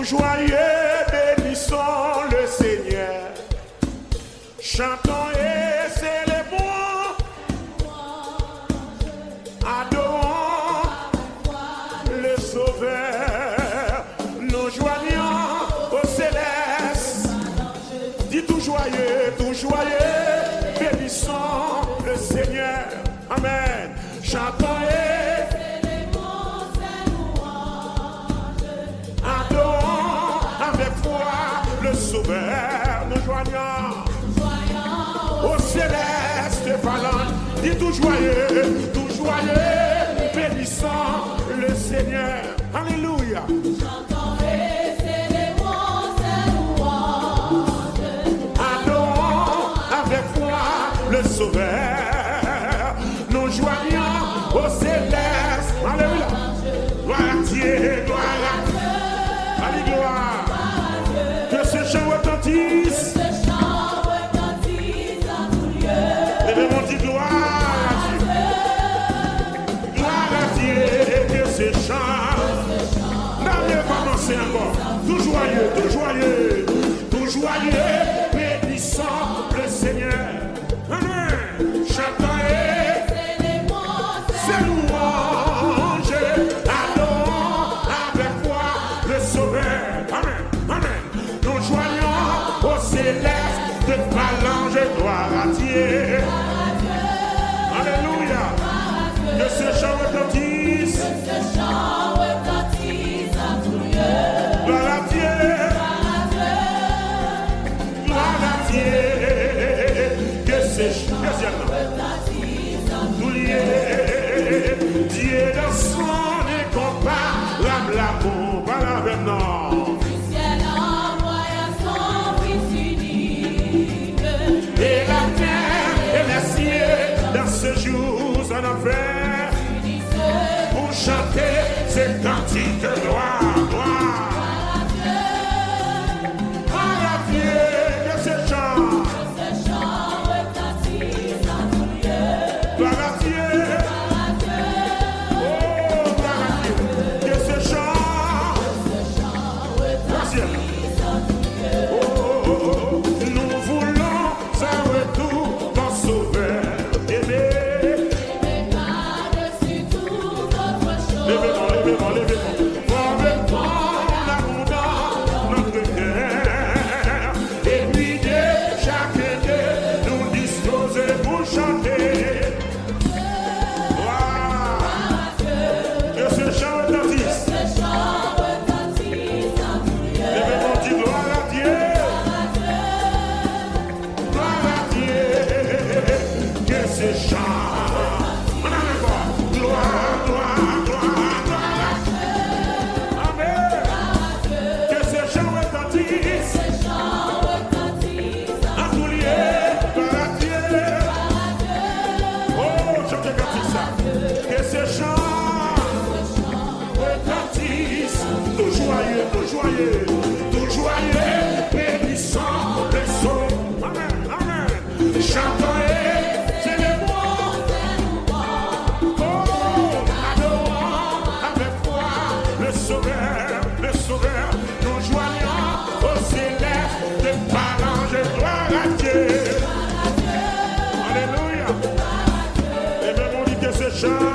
joyeux, bénissons le Seigneur. Chantons et célébrons, adorons le Sauveur. Nous joignons au céleste. Dis tout joyeux, bénissons le Seigneur. Amen. Chantons et adorons avec foi le Sauveur. Nous joignons au céleste phalange. Dis tout joyeux, bénissant le Seigneur. Alléluia. Chantons et célébrons ses louanges. Adorons avec foi le Sauveur. Nous joignons au céleste. Alléluia. Gloire à Dieu, gloire à Dieu. Allez, gloire. Que ce chant retentisse. Levez-moi, dit gloire à Dieu. Gloire à Dieu, que ces chants. N'allez pas danser encore. Tout joyeux, bénissant le Seigneur. Amen. Chantons et ses louanges. Allons avec foi le Sauveur. Amen. Amen. Nous joignons au céleste de phalange. Gloire à Dieu. Alléluia. Que ce chant retentisse. Gloire à Dieu. Gloire à Dieu. Que ce chant Dieu dans son incomparable amour. Voilà maintenant. Du ciel envoya son Fils unique. Et la terre et les cieux dans ce jour en enfer pour chanter ces cantiques de gloire, gloire. Gloire à Dieu, que ce chant. Gloire à Dieu. Oh, gloire à Dieu. Que ce chant. Nous voulons un retour dans Sauveur. Levez-moi. Avec ton abondant notre cœur. Et puis de chaque cœur, nous disposer pour chanter. Que ce chant retentisse. Levez-moi, dis gloire à Dieu. Gloire à Dieu. Que ce chant. Tout joyeux, bénissant le Sauveur. Amen, amen. Chantons et célébrons. Oh, adorons avec foi le Sauveur. Nous joignons au céleste de phalange. Gloire à Dieu. Alléluia. Et même on dit que ce chant.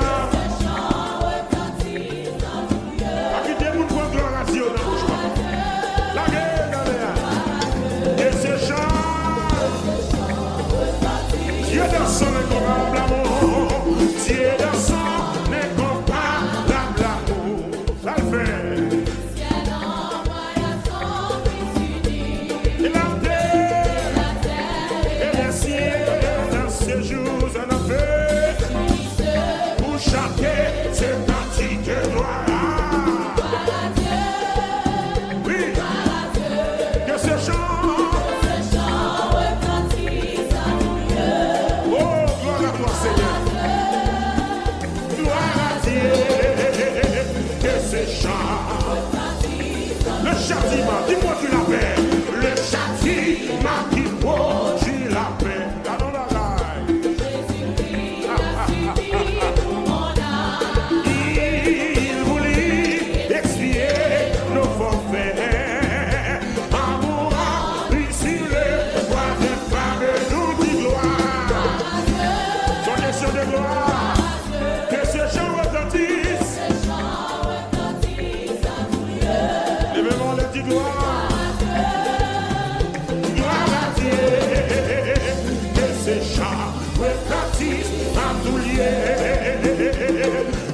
Dieu dans son incomparable amour. Dieu dans son incomparable amour. Ça le fait. Ciel envoya son Fils unique. Et la terre et les cieux dans ces jours en enfer pour chanter ces cantiques de gloire. Oui, que ce chant. Seigneur, gloire à Dieu, que ces chants, le châtiment qui produit la paix, le châtiment qui produit la paix, dans la raille. Il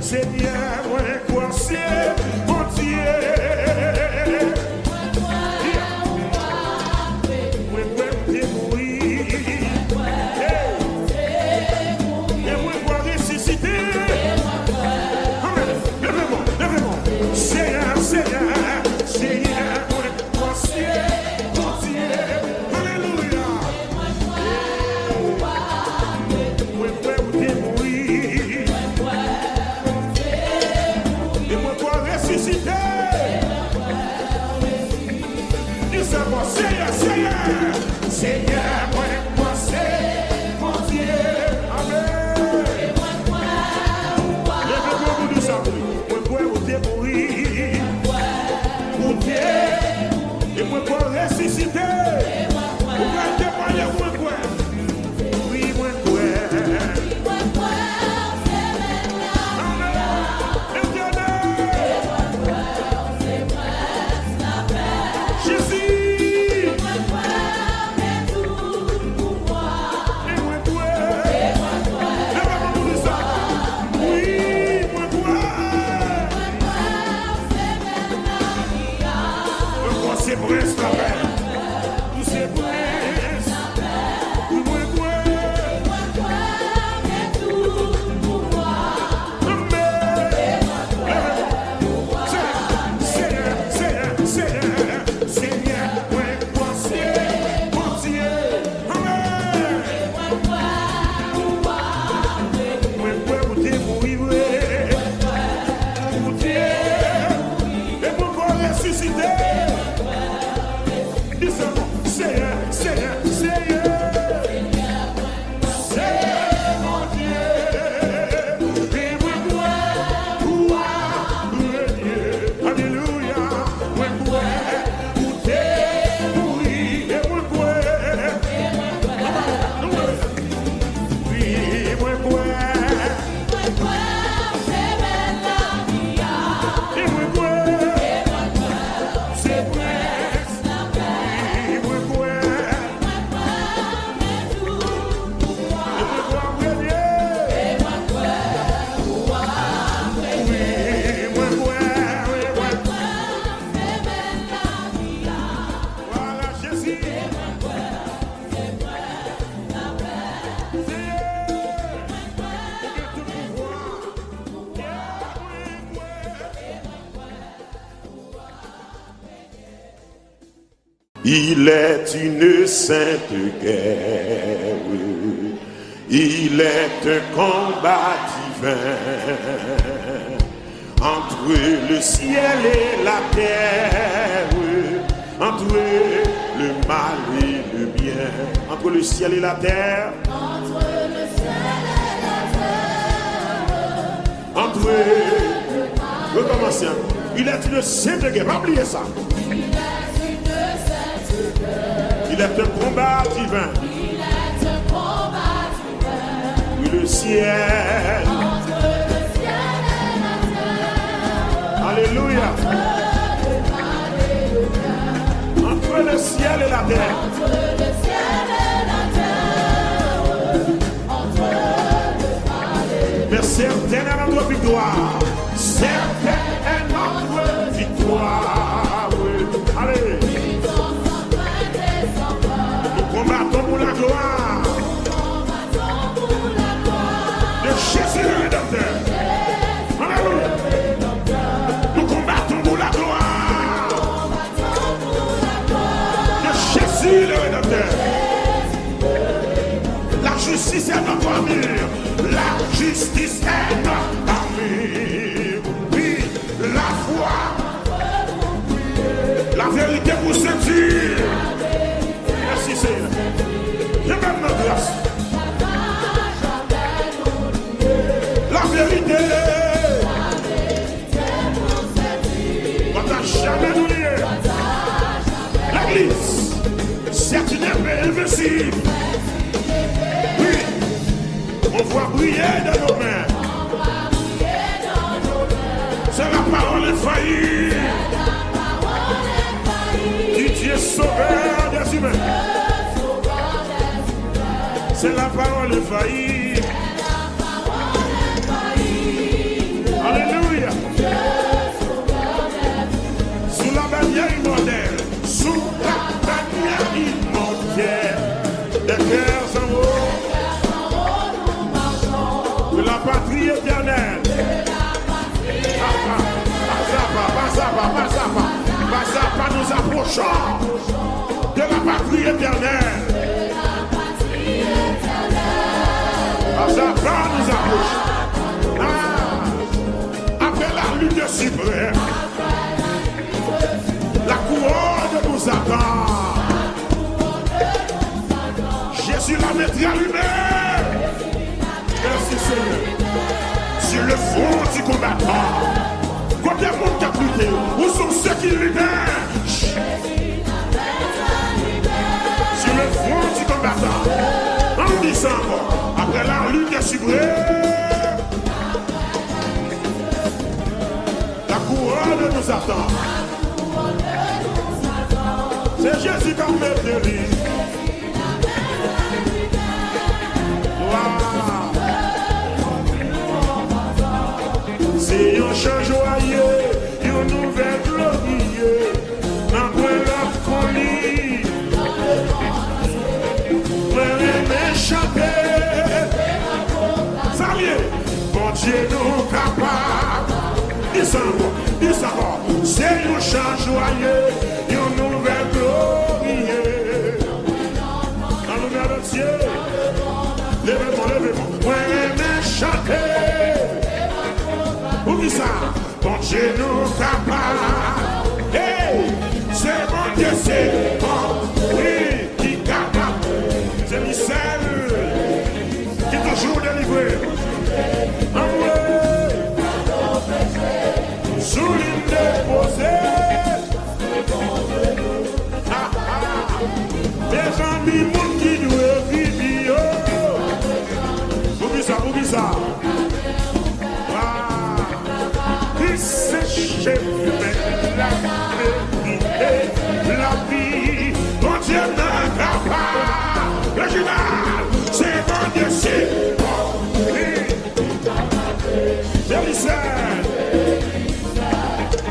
Seigneur, moi, quoi c'est mon Dieu. Seigneur, moi, c'est mon Dieu. Amen. Lève-moi pour nous savoir. Moi, pour te mourir. Pour te. Et moi, pour ressusciter. Pour témoigner, moi, quoi. Oui, moi, quoi. Il est une sainte guerre, il est un combat divin entre le ciel et la terre, entre le mal et le bien, entre le ciel et la terre, Entre le ciel et la terre, entre recommencez. Il est une sainte guerre, pas oublier ça. Il est un combat divin. il est un combat divin. Oui, le ciel. Entre le ciel et la terre, Alléluia. entre le ciel et la terre, Entre le ciel et la terre. entre le ciel et la terre, Mais certaines à notre victoire. Certaines à notre victoire. Oui. Allez. ils sont sans crainte et sans peur. Nous combattons pour la gloire Combattons pour la gloire de Jésus le Rédempteur. Alléluia. Nous combattons pour la gloire de Jésus le Rédempteur. La justice est notre armure. La justice est notre armure. Oui, la foi. La vérité pour séduire. Merci Seigneur. Je même notre grâce. La vérité. On t'a jamais nous lié. L'église, c'est une épée invincible. Oui, on voit briller de nos mains. C'est la parole infaillible. Qui est sauveur des humains. C'est la parole infaillible. chant de la patrie éternelle. Azapa nous approche. Après la lutte suprême, la couronne nous attend. Jésus la mettra lui-même. Merci Seigneur. Sur le front du combattant. Combien de monde qui a lutté? Où sont ceux qui libèrent? Sur le front du combattant. En disant, après la lutte suprême, la couronne nous attend. C'est Jésus qui a fait de lui. C'est un chant joyeux, une nouvelle glorieuse, dans quoi l'autre qu'on lit. Vraiment chanter, salut, bon Dieu nous capable. Dis ça, c'est un chant joyeux, une nouvelle glorieuse. Dans le nom de Dieu, levez-moi, vraiment chanter. Oublie ça, bon Dieu nous capable. Hey, c'est bon Dieu, c'est bon, oui, qui capable. C'est lui seul qui est toujours délivré. Envoyé, sous l'île déposée. Des amis, monde qui doit vivre. Oublie ça. C'est la vie, mon Dieu n'a capable. Original, c'est mon Dieu, c'est bon. C'est lui seul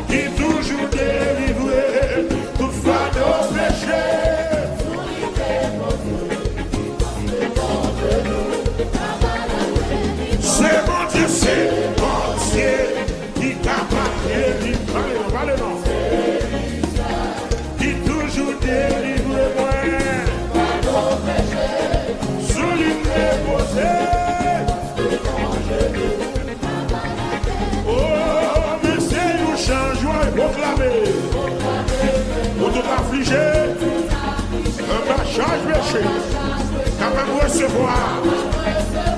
qui toujours délivré tout fa nos péchés. C'est mon Dieu, c'est bon Dieu. Parlez-nous. Qui toujours délivre moi sous l'île déposée. Oh, mais c'est nous changeons et proclamer. Pour tout affligé, un bâchage péché, capable de recevoir,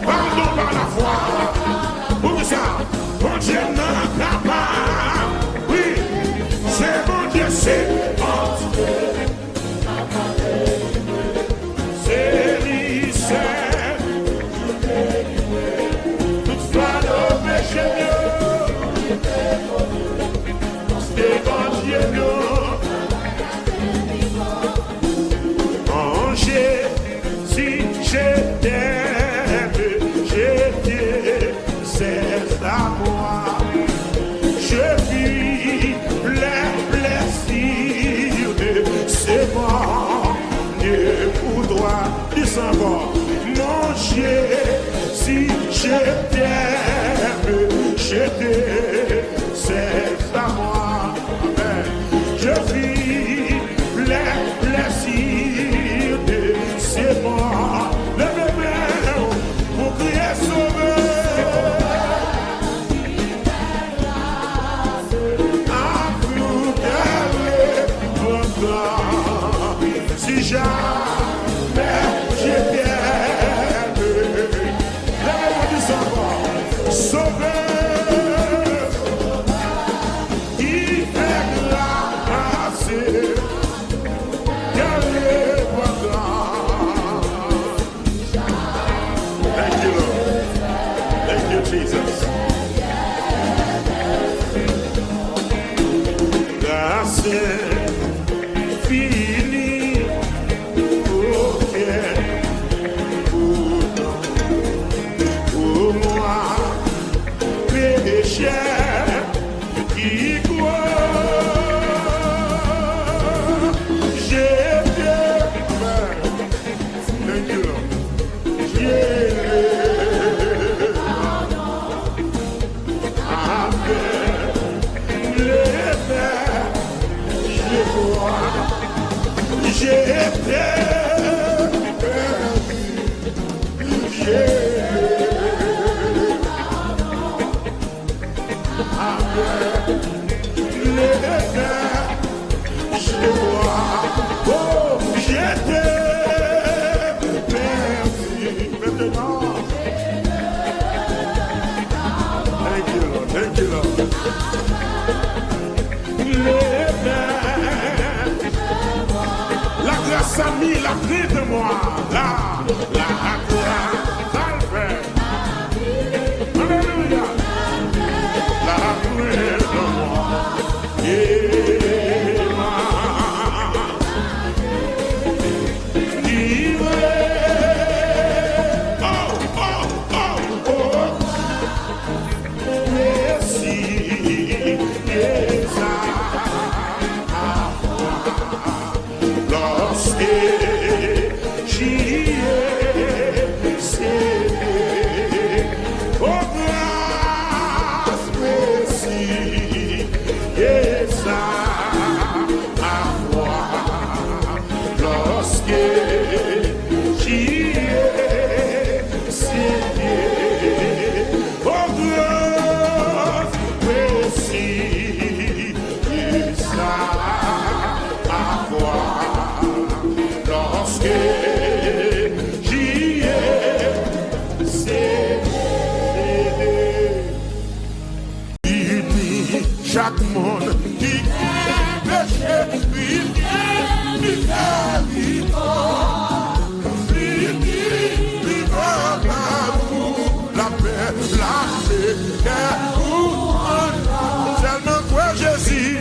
pardon par la foi. Pour ça, mon Dieu n'a capable. Oui, c'est mon Dieu, c'est bon Dieu. C'est lui seul. Toutefois, nos péchés mieux. C'est bon Dieu, nous. Angers, si je t'aime, je t'aime. C'est à moi, je vis les blessures de ces morts, Dieu pour toi, dis ça bon, mon Dieu, si je t'aime, c'est à moi, amen. Je vis les blessures de ces morts, lève-les pour crier sauver. Si jamais j'ai perdu, lève-moi du savoir, sauveur, La grâce a mis la clé de moi. La grâce a fait. Alléluia. La clé de moi. Et moi. Merci. Chaque monde qui est péché, il la paix, tellement quoi Jésus.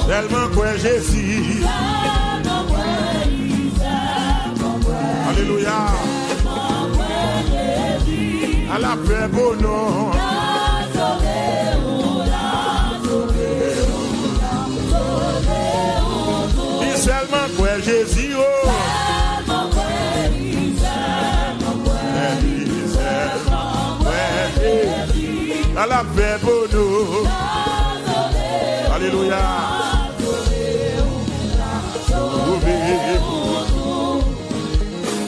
Tellement quoi Jésus. Alléluia. À la paix, bon nom. Dis seulement quoi Jésus. Oh. À la paix, bon nom. Alléluia.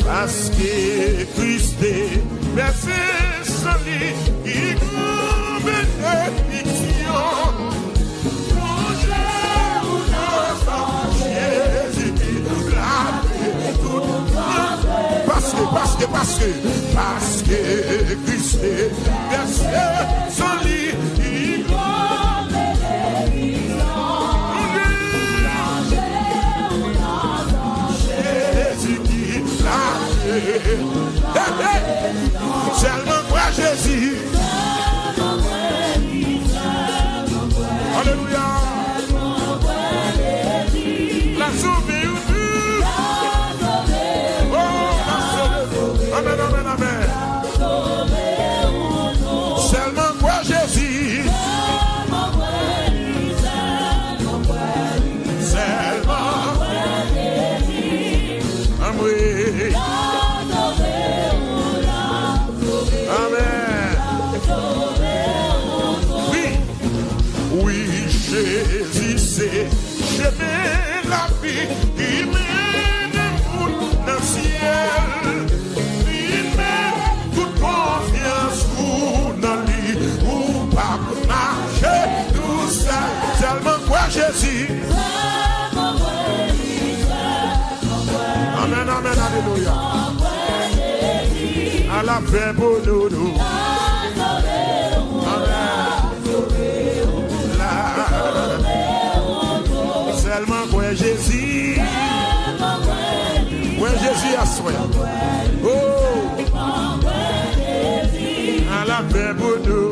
Parce que Christ est versé son lit, il nous bénédiction. Plongez où notre Jésus qui l'a fait tout. Parce que Christ est versé son lit, il nous bénédiction. Jésus qui l'a fait. Seulement quoi Jésus. Alléluia. La sauvé ou nous. Oh, la sauvé. Amen, amen, amen. Seulement quoi Jésus. Seulement. Amen. Amen. Oui, Jésus c'est chemin la vie qui mène dans le ciel. Il met toute confiance dans lui ou pas marcher tout seul. Seulement quoi Jésus. Amen, amen, alléluia. À la paix pour nous. Seulement pour Jésus. Pour Jésus à soi. Oh. À la paix pour nous.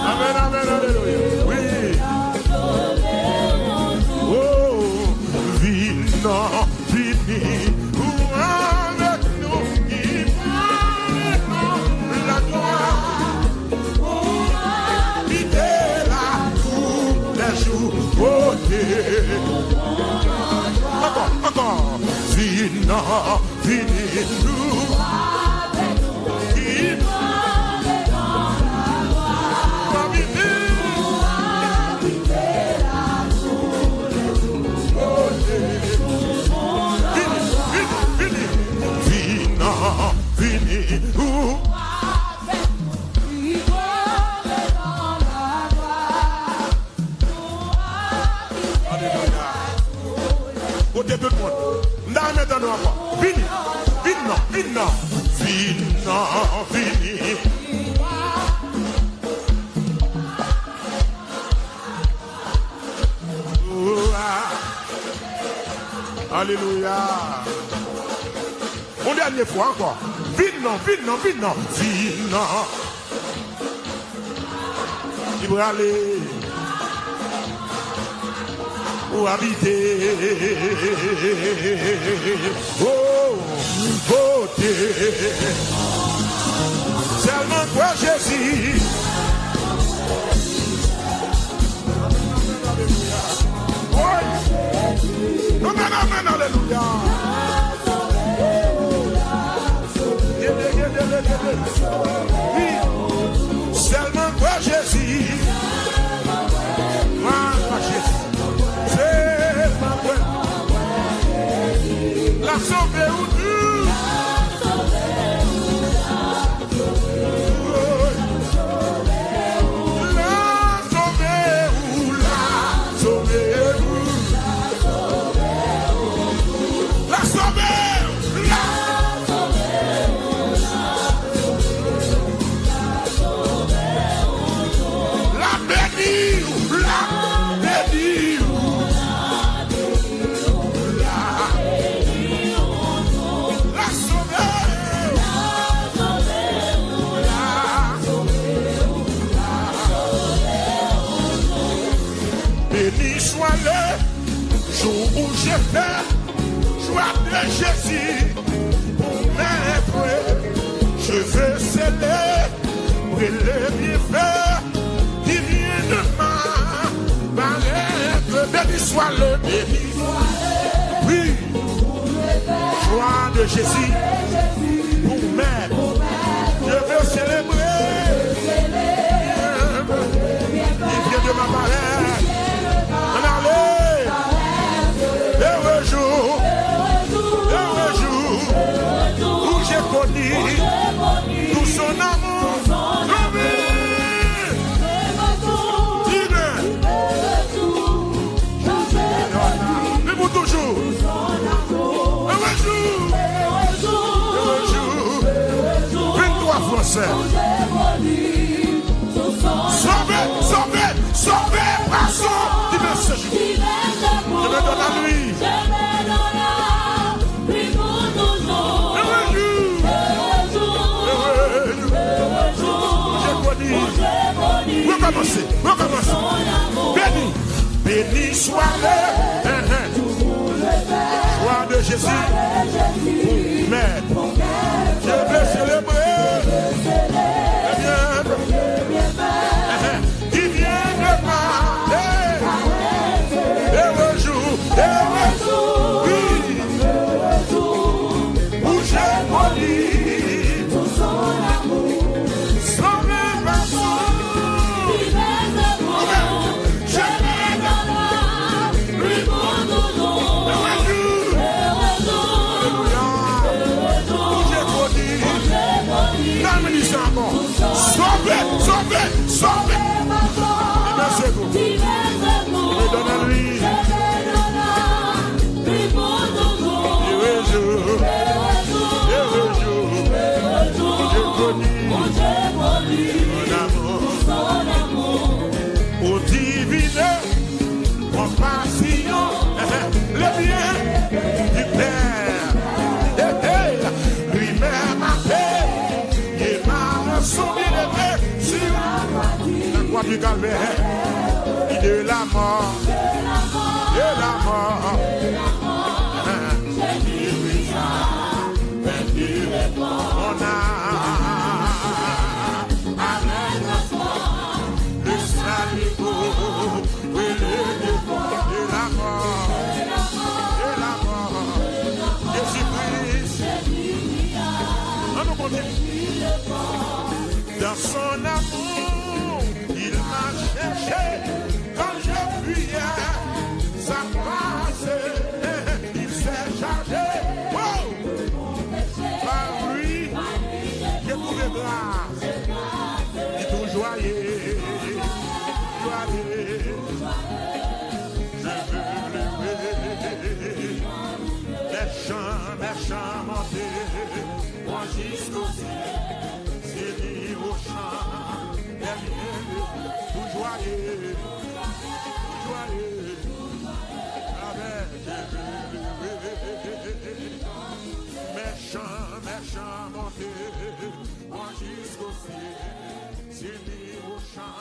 Amen, amen, alléluia. Oui. Oh. Vie non finie. Avec nous. Il va Encore. Vina, vini, nous. Côté tout le monde. N'a maintenant encore. Vini, vini, vini, vini, vini. Alléluia. Une dernière fois encore. Vini, vini, vini, vini. Il va aller. Pour habiter, oh, beauté, seulement toi Jésus. Amen, amen, alléluia. Oui, seulement toi Jésus. La sauver ou nous. La sauver ou la sauver ou. La sauver, la la bénir, la bénir. Soit le jour où je fais joie de Jésus pour m'être. Je veux célébrer le bienfait qui vient de ma paraître. Béni soit le, béni soit le, oui, joie de Jésus pour m'être. Je veux célébrer il vient de ma paraître. Heureux jour où j'ai connu tout son amour. Mais pour toujours. Heureux jour. 23 Français. Sauvé par son divin séjour. Je me donne à lui. Recommencez. Béni soit le joie de Jésus. Mais je veux célébrer qui vient de ma heureux jour, oui, où j'ai connu tout son amour, son même amour. Je l'ai dans lui pour toujours. Où j'ai connu, sauvé. Me donne à lui. Heureux jour. J'ai connu mon amour. Au divin compassion, le bien du Père. Lui-même a fait, il m'a sauvé de sur la croix du calvaire. De la mort, mon âme, avec le salut, et le joyeux, joyeux. Mes chants montés, moi jusqu'au ciel, c'est dit au chant, tout joyeux, joyeux, avec mes chants montés, moi jusqu'au ciel, c'est dit au chant,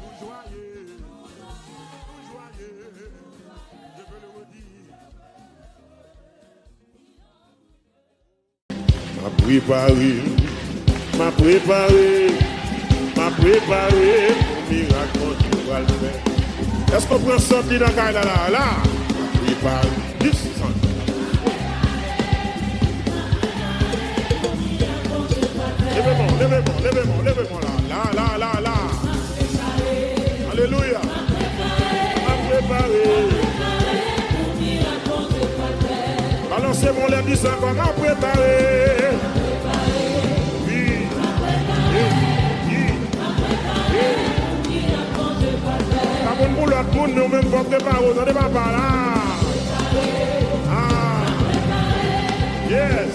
tout joyeux, je veux le redire. M'a préparé pour miracle tu vas le faire. Est-ce qu'on prend sortir dans la là? M'a préparé. Levez-moi là. Alléluia. M'a préparé. Balancez mon lèvre, dis encore, m'a préparé. Pour l'autre monde, nous même pas préparer, on n'est pas par là. Ah, yes.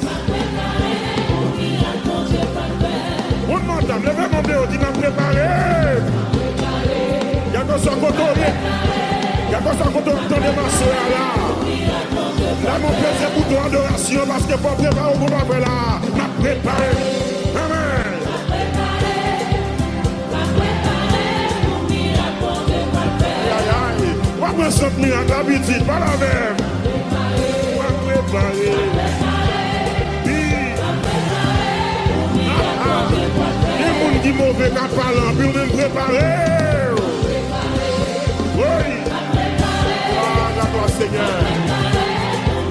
On m'entend, levez mon déo, tu m'as préparé. Il y a que ça qu'on de ma soeur là. Là, mon père, c'est pour toi adoration parce que pour préparer, on va faire là. M'a préparé. Amen. On va se tenir à l'habitude, pas la même. On va préparer. Les gens qui sont mauvais quand parlant, puis on va préparer. Oui. Ah, d'accord, Seigneur.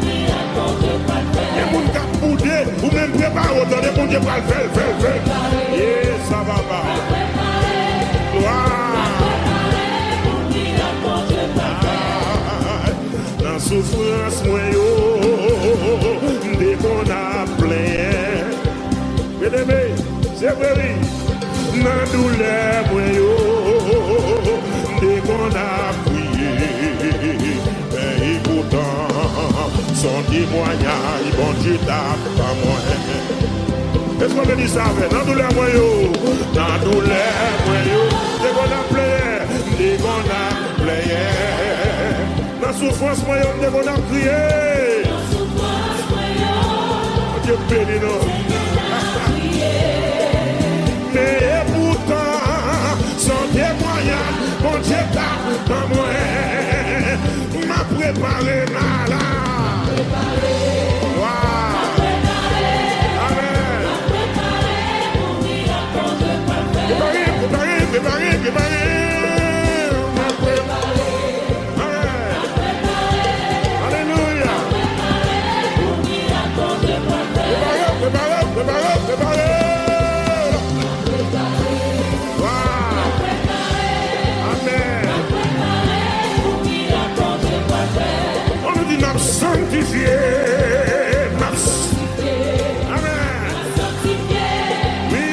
Les gens qui sont boudés, ou même préparer, autant de gens qui vont le faire. Et ça va pas. Gloire. La souffrance, moi, dès qu'on a plein. Bien-aimé, c'est vrai, la douleur, moi, dès qu'on a prié. Et pourtant, son témoignage, bon Dieu t'a pas moins. Est-ce qu'on me dit ça, la douleur, moi, la douleur, moi, dès qu'on a plein, dès qu'on a plein. La souffrance, moi, on a crié. Dieu béni, non. Mais pourtant, sans témoignage, mon Dieu t'a pas moins. M'a préparé malade. Wow. Amen. Préparé. Préparez. Wow. Amen. On nous dit n'a sanctifié. Amen. Oui.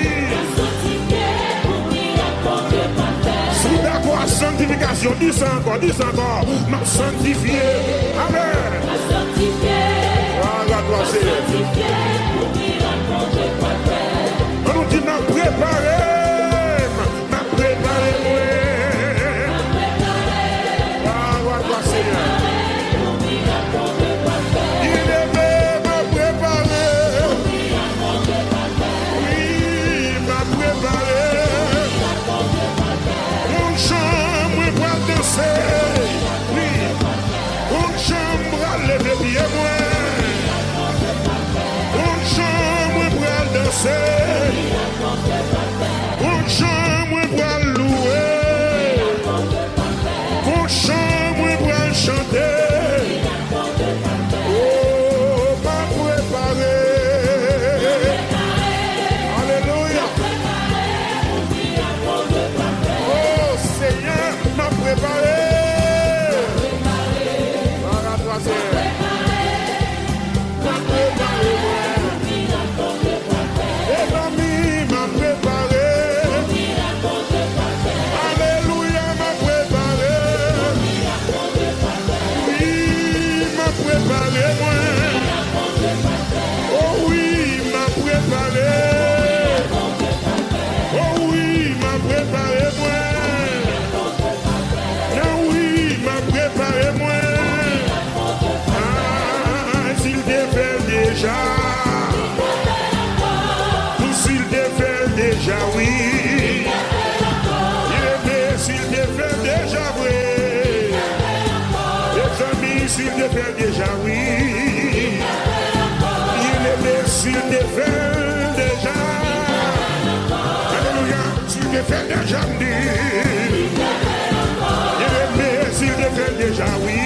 Sous d'accord, sanctification, dis ça encore. M'a sanctifié. Amen. Voilà, toi, c'est. On nous dit m'a préparé, moi. Voilà, Seigneur. Il aimait m'a préparé. Oui, m'a préparé. Mon chambre pour danser. Oui, mon chambre à lever pied, moi. Mon chambre pour danser. s'il te fait déjà me dire. S'il te fait déjà oui.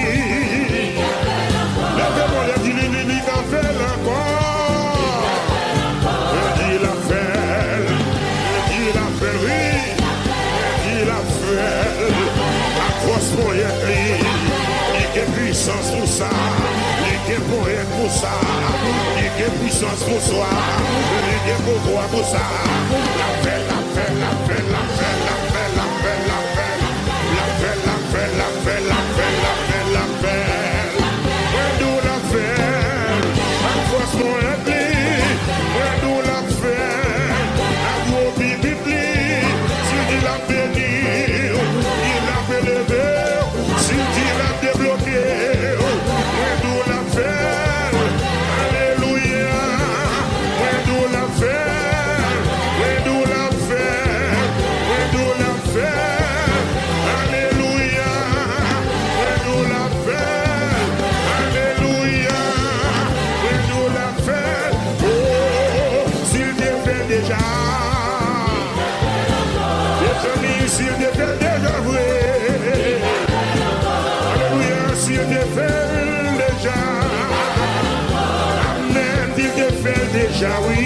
Lève-moi le dit, il va faire encore. Il a fait, oui. Il a fait. La grosse moyenne, il a puissance pour ça. Il a moyenne pour ça. Il a puissance pour soi. Il a pouvoir pour ça. La fait, la fait, la fait, la fait, la fait, la fait, la fait. La fait, la fait, la fait, la fait, la fait, la fait. Where do la fait? La grosse moyenne, where do la fait? La gros bibli, si il a béni, il a élevé, si il a débloqué, where do la fait? Alléluia, where do la fait? Where do la fait? Where do la fait? Alléluia, where do la fait? Alléluia, where do la fait? Oh, s'il te fait déjà. S'il te fait déjà vrai. Alléluia, s'il te fait déjà. Amen, s'il te fait déjà oui.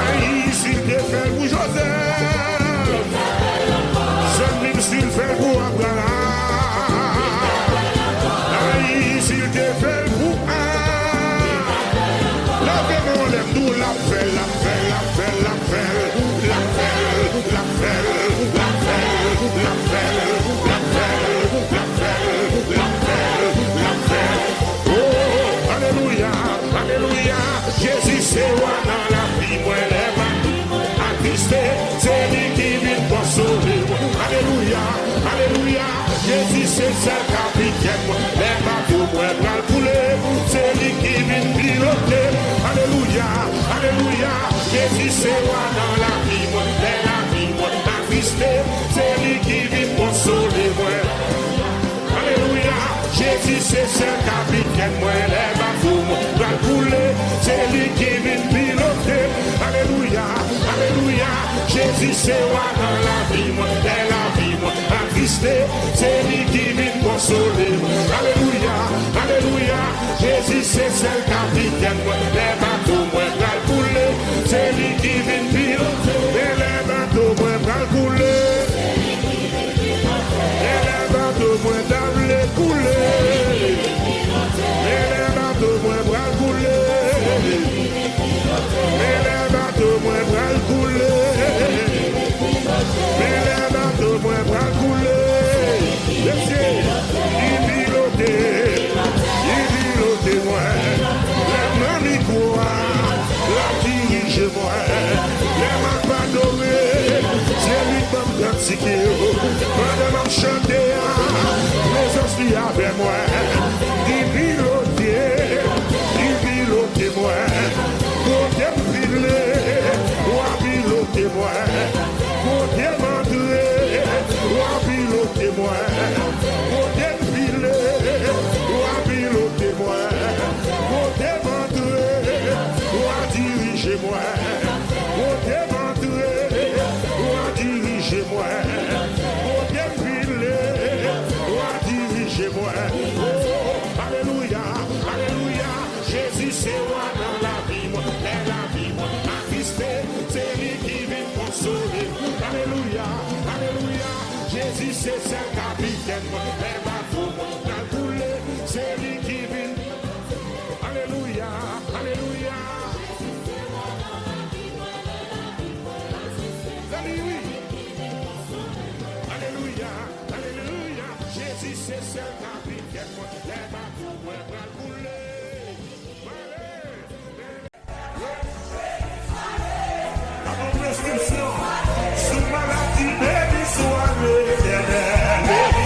Aïe, s'il te fait pour Joseph. Seul s'il fait pour Abraham. Aïe, s'il te fait pour Anne. La veille, l'aime nous la fait, la fait, la fait, la fait. La fait, la fait, la fait, la fait, la fait, la fait, la fait, la fait. Oh, alléluia, alléluia. Jésus c'est roi dans la vie, moi les attristé, c'est lui qui vient pour sauver. Alléluia, alléluia. Jésus c'est le capitaine, les bateaux moi bras couler, c'est lui qui vient piloter. Alléluia, alléluia. Jésus c'est roi dans la vie, moi attristé, c'est lui qui vient pour sauver moi. Alléluia, Jésus c'est le capitaine, moi les bateaux moi bras couler, c'est lui qui vient piloter. Alléluia, alléluia. Jésus c'est roi dans la vie, moi attristé, c'est lui qui vient pour sauver. Alléluia, alléluia. Jésus c'est le capitaine, moi les bateaux moi bras couler, c'est lui qui vient piloter. Et les bateaux moi bras couler, et les bateaux moi d'able couler, et les bateaux moi bras couler, et les bateaux moi bras couler, et les bateaux moi bras couler. Il pilote moi, les mains quoi, la dirige moi, les mains pas dorées, c'est lui qui m'a pratiqué, pendant que je chantais, les ostis avec moi, il pilote moi, côté pilé, ou pilote moi, côté mandré, ou pilote moi, côté pilé, ou pilote moi, côté mandré, ou dirige moi, côté mandré, ou dirige moi, côté pilé, ou dirige moi. Alléluia, alléluia. Jésus c'est roi dans la vie, moi, attristé, c'est lui qui vient pour sauver. Alléluia, alléluia. Jésus c'est le capitaine, moi, les bateaux, moi, couler, c'est lui qui vient. Alléluia, alléluia. Alléluia, alléluia. Jésus c'est le capitaine, moi, les bateaux, moi, couler. Prescription, sous maladie, béni soit l'éternel, béni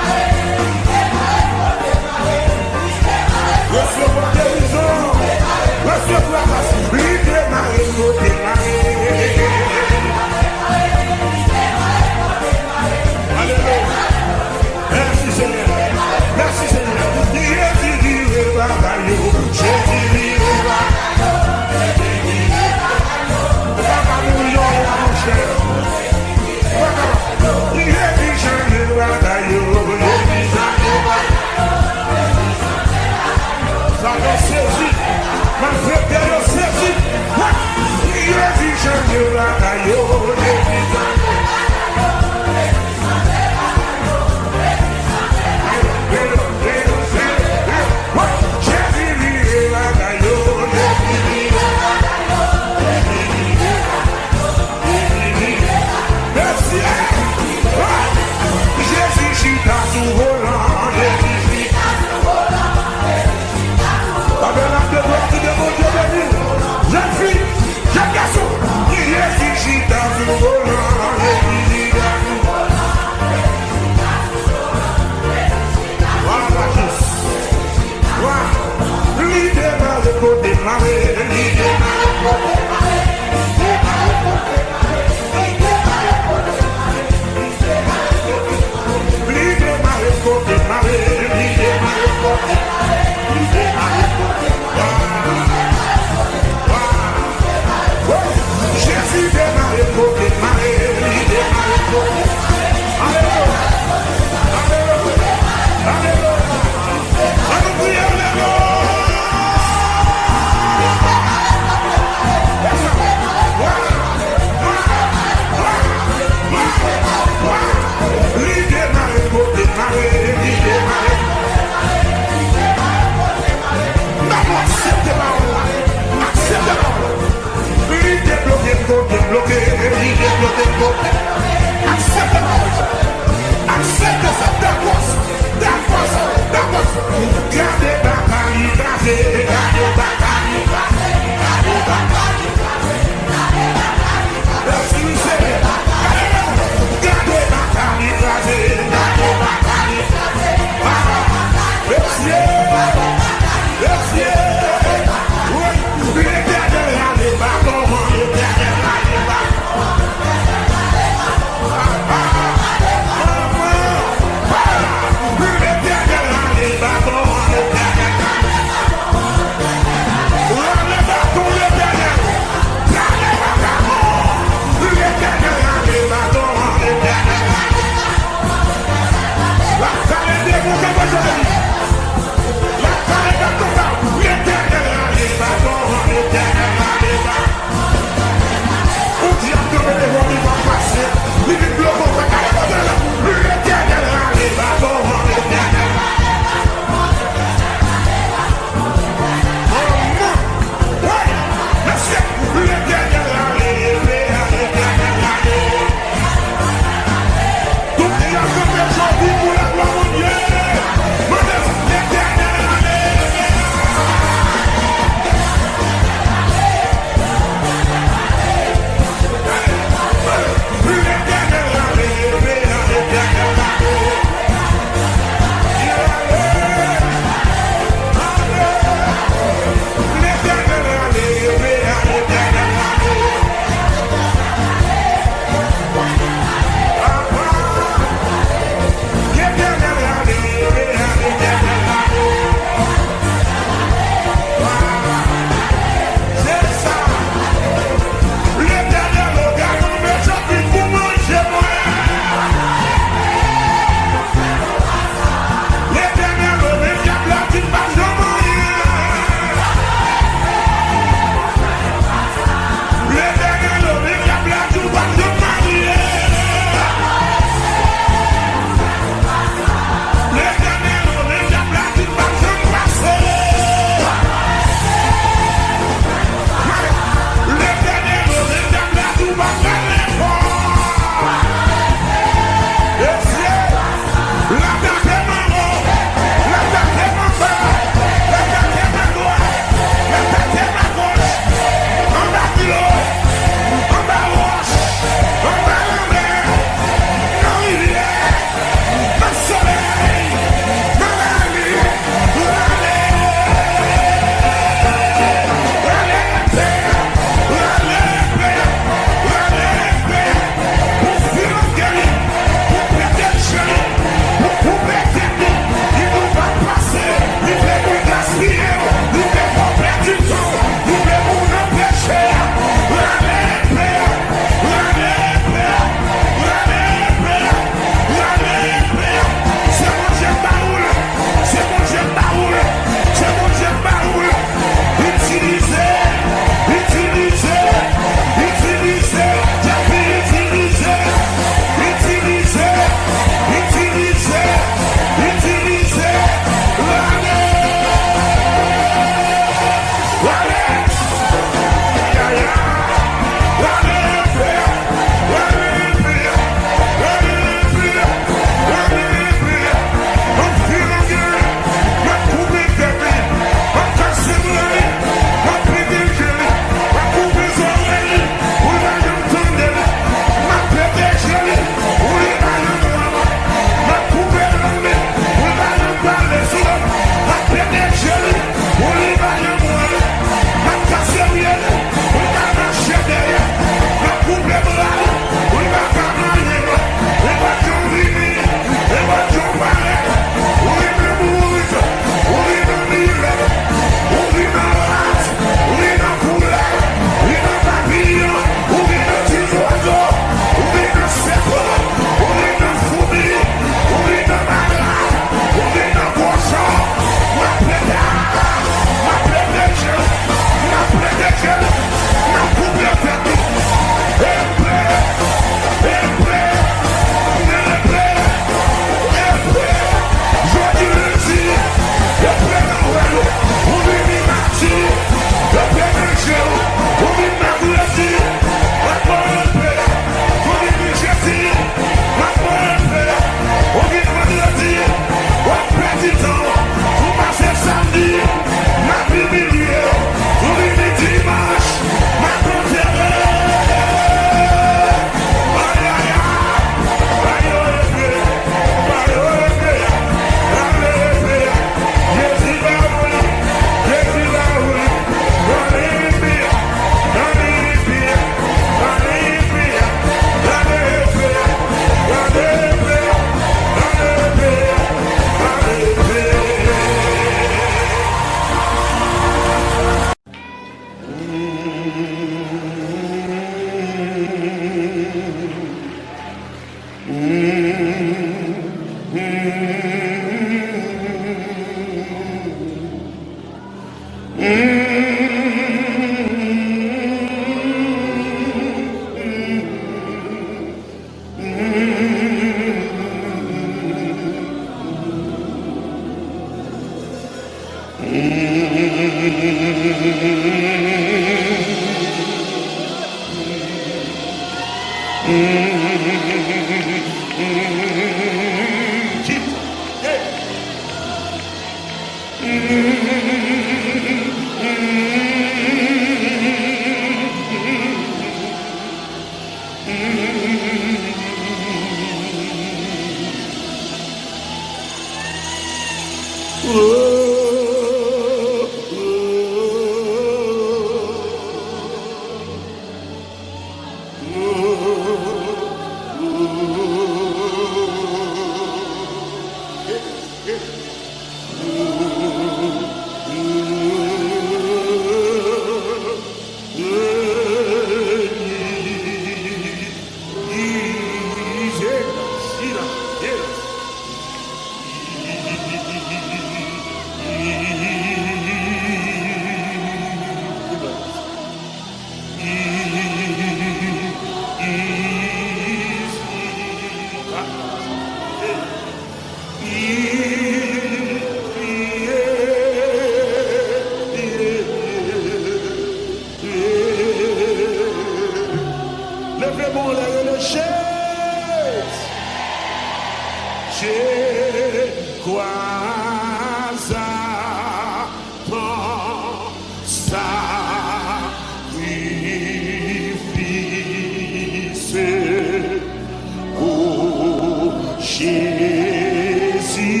Jésus.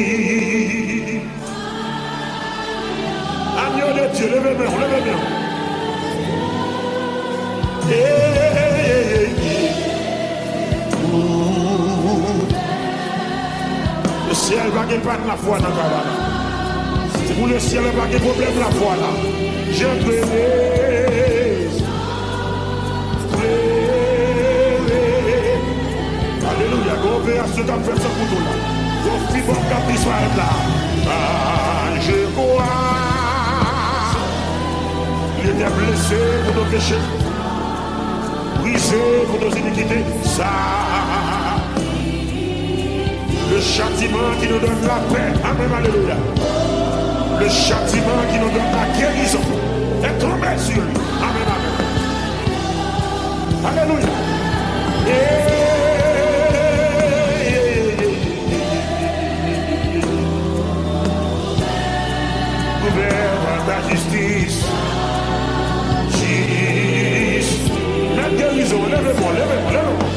Agneau de Dieu, levez-moi, levez-moi. Le ciel va pas de la foi dans la cabane. C'est pour le ciel va pas de problème la foi là. J'ai prié. Alléluia. Go opération qu'a fait ça pour tout là. Go fibre qu'a disparaître là. Je crois. Il était blessé pour nos péchés. Brisé pour nos iniquités. Ça. Le châtiment qui nous donne la paix. Amen, alléluia. Le châtiment qui nous donne la guérison est tombé sur lui. Amen, amen. Alléluia. Gouverne ta justice. La guérison, lèvez-moi, lèvez-moi, lèvez-moi.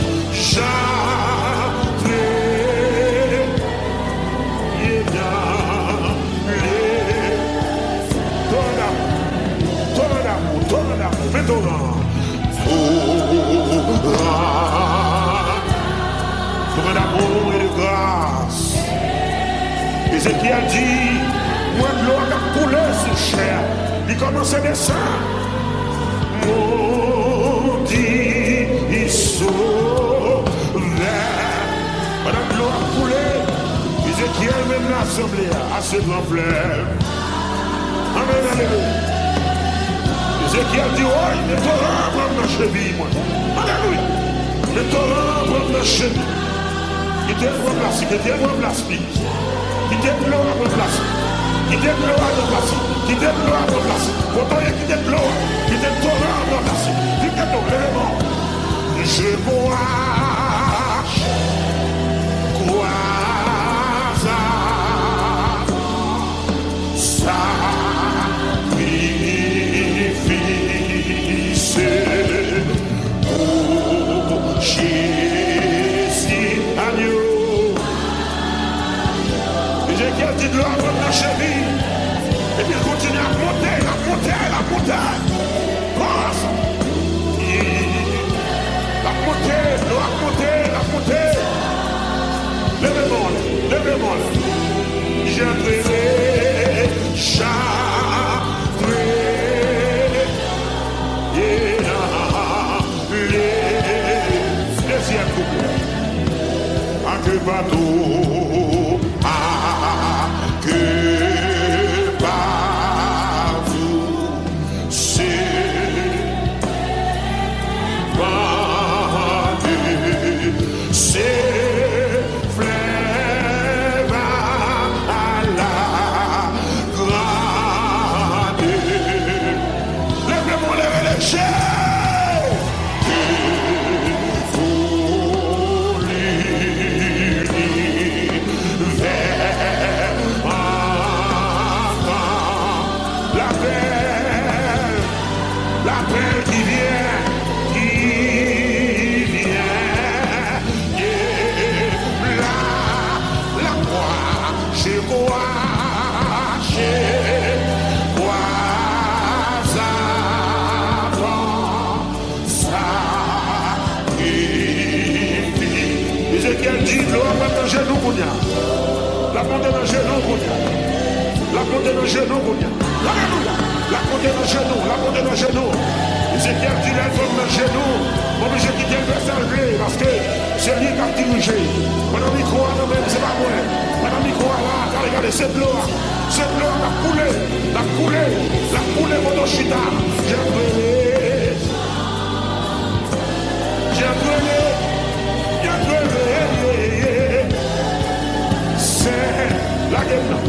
Pour d'amour et de grâce. Ézéchiel dit, moi de l'eau a coulé sur chair. Il commence à descendre. Mon Dieu, il sauve. Madame l'eau a coulé. Ézéchiel même l'assemblée à ce grand fleuve. Amen, alléluia. Ézéchiel dit, oh, le torrent prend ma cheville, moi. Alléluia. Le torrent prend ma cheville. Qui te remplace, qui te remplace, qui te remplace, qui te remplace, qui te remplace. Pourtant, il y a qui te remplace, qui te remplace. Qui te remplace. Je crois ça. Sacrifice pour Jésus, agneau. Ézéchiel dit de l'eau à votre cheville. Et puis il continue à monter, à monter, à monter. Grâce. La montée, l'eau a monté, la montée. Levez-moi, levez-moi. J'ai prié, deuxième couplet. À que bateau, à que bateau, c'est bandé, c'est fleuve à la grande. Lève-moi les chers. La montée dans le genou, la montée dans le genou, alléluia, la montée dans le genou, la montée dans le genou. Ézéchiel dit la forme dans le genou, obligé de quitter le verset parce que c'est lui qui a dirigé. Mon ami croit, non même, c'est pas moi. Mon ami croit là, regardez, cette l'eau a coulé, la coulé, mon chita. J'ai brûlé. C'est la guerre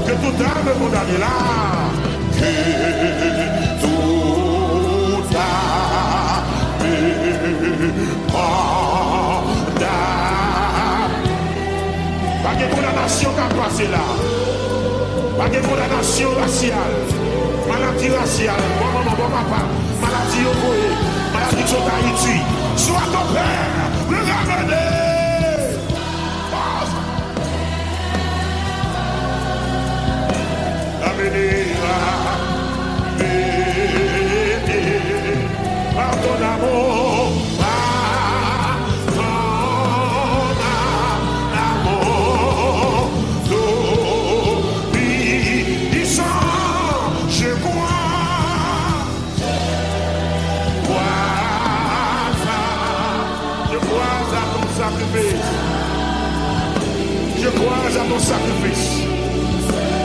que tout âme condamné là, que tout âme condamné. Pas de condamnation qui a passé là, pas de condamnation raciale, maladie raciale, bon maman, bon papa, maladie au foyer, maladie sur Haïti, soit ton père, le ramener. sacrifice. Je crois à ton sacrifice.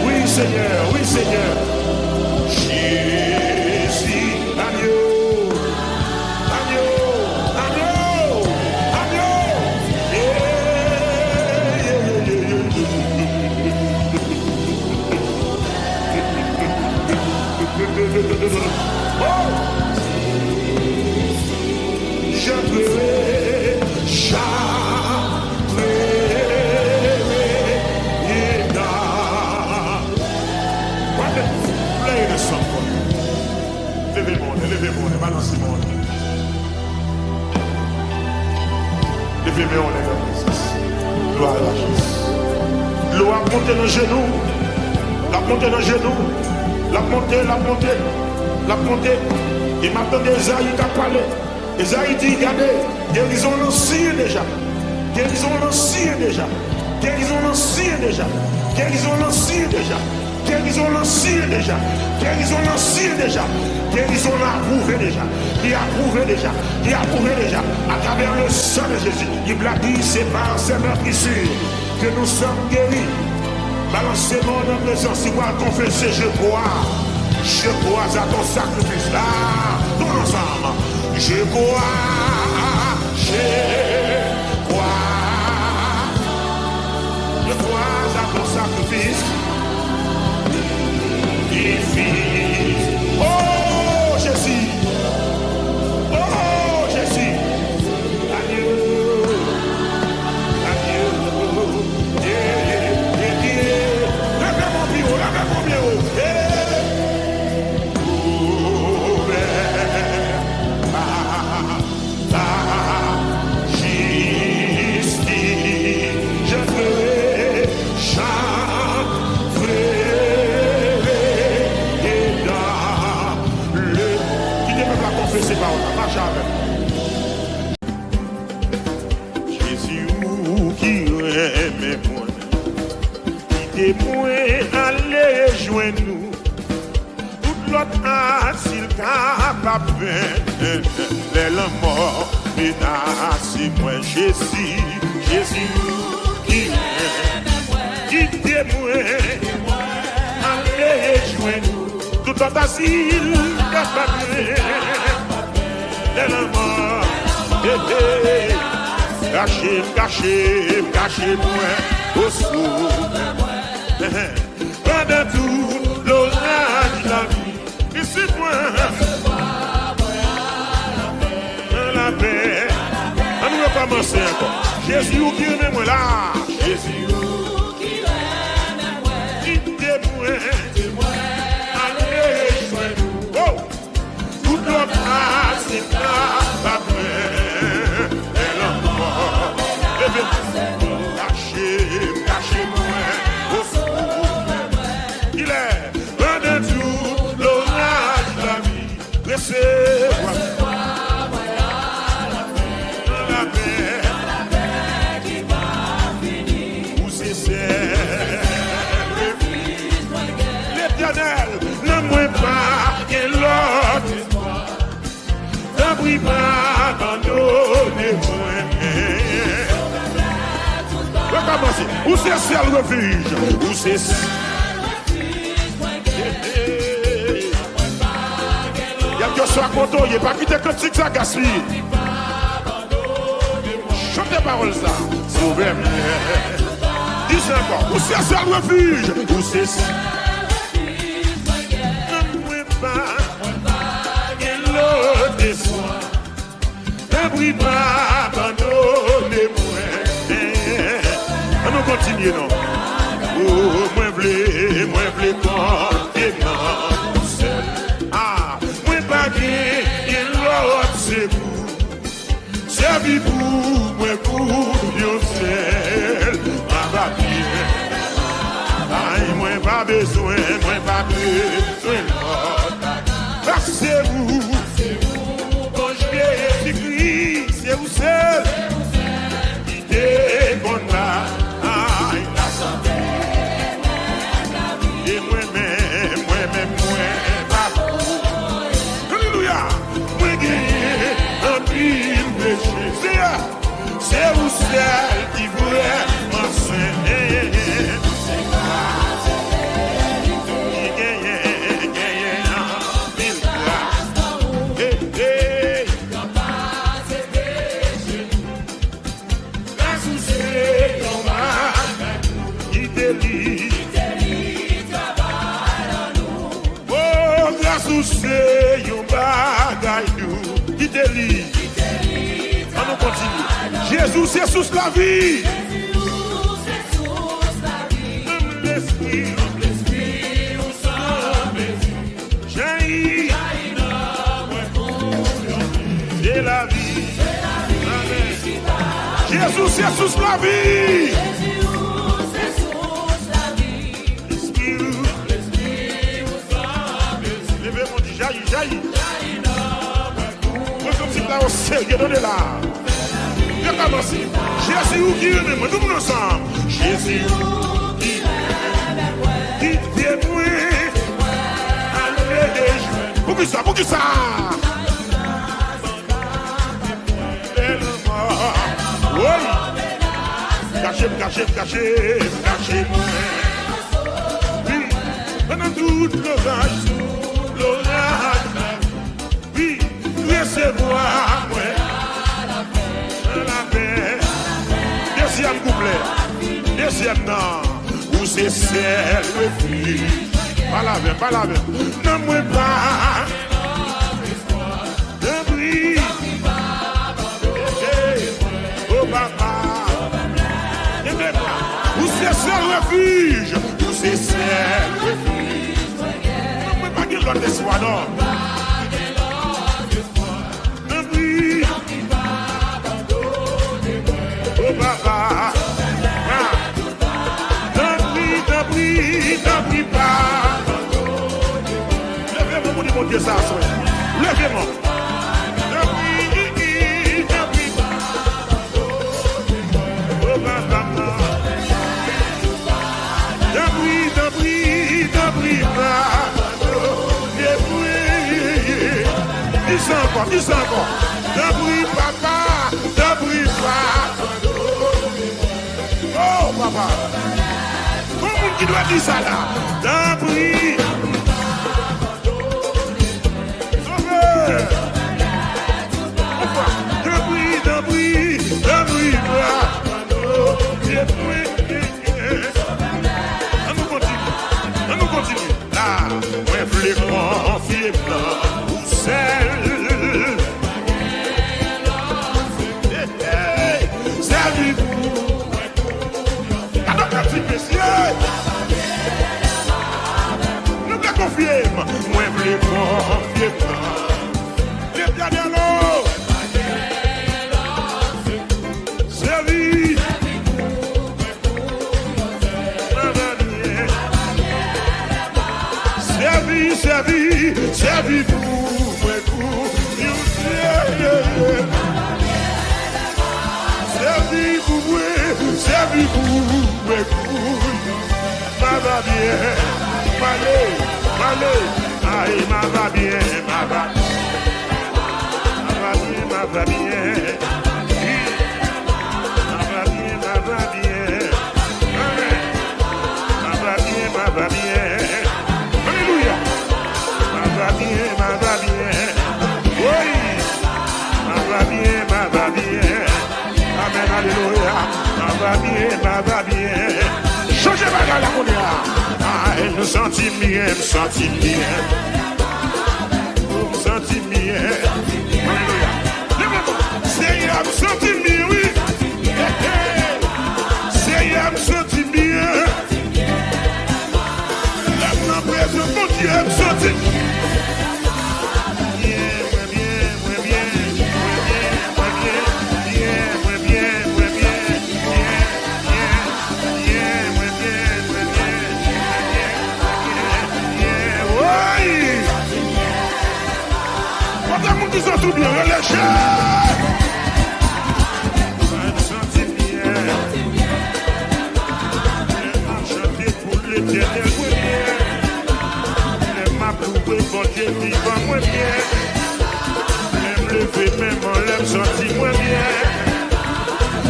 Oui, Seigneur, oui, Seigneur. Jésus, agneau, agneau, agneau, agneau. Oh! Je pleurais, play the song for me. Levez-moi, balancez-moi. Levez-moi, les gars. Gloire à la Jésus. L'eau a monté dans le genou. La montée dans le genou. La montée. Il m'attendait Esaïe qui a parlé. Esaïe dit, regardez, guérison l'ancien déjà. Guérison l'ancien déjà. Guérison l'ancien déjà. Guérison l'ancien déjà. Guérison l'ancien déjà. Guérison l'ancien déjà. Guérison l'a approuvé déjà. Il a approuvé déjà. Il a approuvé déjà. À travers le sang de Jésus. Il l'a dit, c'est par ses meurtrissures que nous sommes guéris. Balancez-moi dans la présence. Si vous confessez, je crois à ton sacrifice là. Tout ensemble. Je crois à ton sacrifice. Oh Jésus, adieu, lève mon pied, je veux chanter. C'est pas autre, marche avec. Jésus qui aime moi, qui moi aller joindre nous. Toute l'autre asile capable de les mort menace moi. Jésus qui aime moi, qui moi aller joindre nous. Toute l'autre asile capable cachez-moi au sous. Pendant tout l'orage de la vie, ici moi, dans la paix. On ne va pas commencer encore. Jésus qui aime moi là. Jésus qui aime moi. Quittez-moi. Allez, joignez-nous. Oh! Tout l'autre c'est là. Cachez-moi au secours. Il est loin de tout l'orage de la vie. Laissez-moi dans la paix qui va finir. Où c'est l'Éternel, ne mouille pas et l'autre. N'abri pas abandonnez-moi. Où c'est ça le refuge? Où c'est ça? Il y a que soit content, il n'y a pas quitté critique ça gaspille. Chantez parole ça. Sauvez-moi. Dis encore. Où c'est ça le refuge? Où c'est ça? Ne pas et l'autre déçoit. N'abri pas abandonnez-moi. On continue non. Oh, moi v'lais compter non seul. Ah, moi pas gagner l'autre c'est vous. Servi pour moi pour Dieu seul. Ma papier. Aïe, moi pas besoin l'autre. C'est vous. Quand je viens écrit, c'est vous seul. Qui déconne là. Alléluia. Moi gagné un pile péché. C'est vous celle qui voulait m'enseigner. C'est yon bagay nou qui te lit. On nous continue. Jésus c'est sous la vie. Même l'esprit ou jaillit. C'est la vie. Amen. Jésus c'est sous la vie. Jaillit. Moi, comme si tu as au sérieux, donnez-la. Viens commencer. Jésus ou qui aime, nous nous ensemble. Jésus qui témoin. Pour qui ça? Pour qui ça? Oui. Cachez-moi. Oui. Pendant toute l'orage. Oui, laissez-moi, la paix. Deuxième couplet, deuxième non, où c'est celle refuge. Pas la même. Non, moi pas. De bruit. Oh, papa. Où c'est celle refuge. Où c'est celle refuge. L'autre espoir, non. Oh papa, n'en prie pas. Levez-moi, mon Dieu, ça, levez-moi. N'en prie pas. Oh papa, n'en prie pas. Dis encore. Ne brille papa, ne brille pas. Oh papa. Comment qui doit dire ça là? Ne brille. Sauveur. Ne brille pas. On nous continue. Là, moi je les confier blanc ou celle. Nous te confions, moi je les confier blanc. Les pieds de l'eau. Servi. Servi-vous, ma va bien, aïe, ma va bien, ma va bien, alléluia, ma va bien, oui, ma va bien, amen, alléluia, ma va bien, changez ma gare la monnaie, me sentis bien, alléluia, Seigneur, me sentis bien, oui, Seigneur, me sentis bien, la présence de Dieu, me sentis ils ont tout bien relâché. Je me sentis bien. Chanter pour l'éternel, moi bien. Les m'approuver pour Dieu vivant, moi bien. Les me lever même en l'aime sentir, moi bien.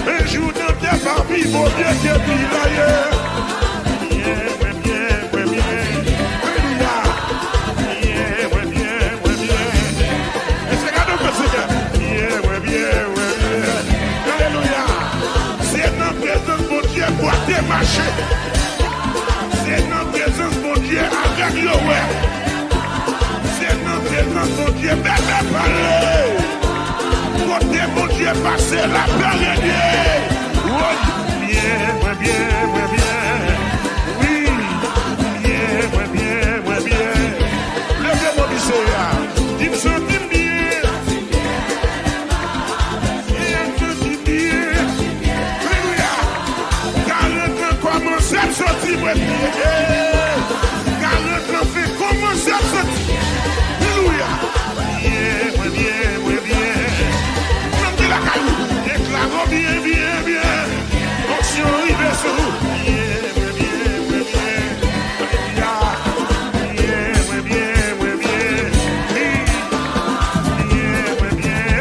Un jour pi bon Dieu qui est pi d'ailleurs. Bien. Alléluia. Bien. Et c'est cadeau que c'est bien. Alléluia. C'est dans la présence de mon Dieu pour démarcher. C'est dans la présence de mon Dieu avec le ouais. C'est dans la présence de mon Dieu, bébé parler. Côté mon Dieu passé la période. Oui, bien. Oui, bien. Levez-moi du Seigneur. Dis-moi, dis-moi bien. Alléluia. Car le temps commence à sortir. Car le temps fait commencer à sortir. Alléluia. Bien. Montez la caillou. Déclarons bien. Onction arrive sur vous. Bien.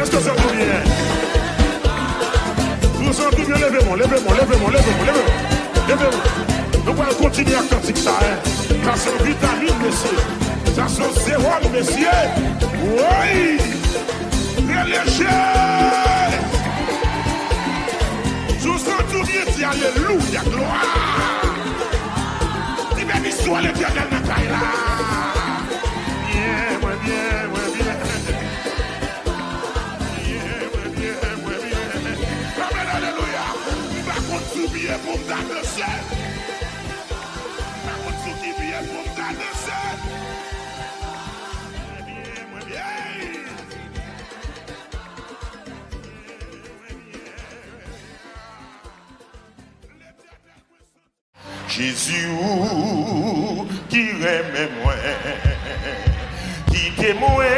Est-ce que ça va bien? Vous sentez bien? Levez-moi. Nous allons continuer à cantiquer ça. Ça c'est vitamine, messieurs. Ça c'est sérum, messieurs. Oui. Léger. Je vous sens tout bien, dis alléluia, gloire. Dis béni soit l'éternel dans ta là. Bien. Amen, alléluia. On va continuer bien pour me danser. On va continuer bien pour me danser. Bien. Jésus qui aime moi, qui témoin,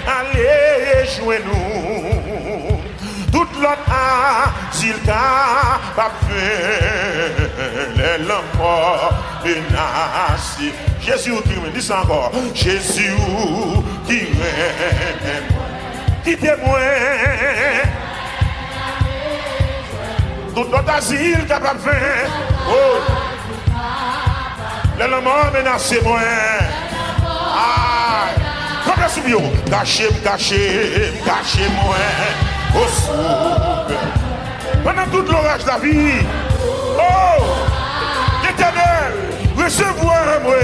allez jouer nous. Toute l'autre s'il t'a pas fait, les lampes de Nassi. Jésus qui me dit ça encore. Jésus qui aime moi, qui témoin. Tout notre asile capable de faire. Oh. Les lampes menacent moi. Comme le soubio. Cachez-moi. Au soupe. Pendant tout l'orage de la vie. Oh. L'Éternel. Recevoir-moi.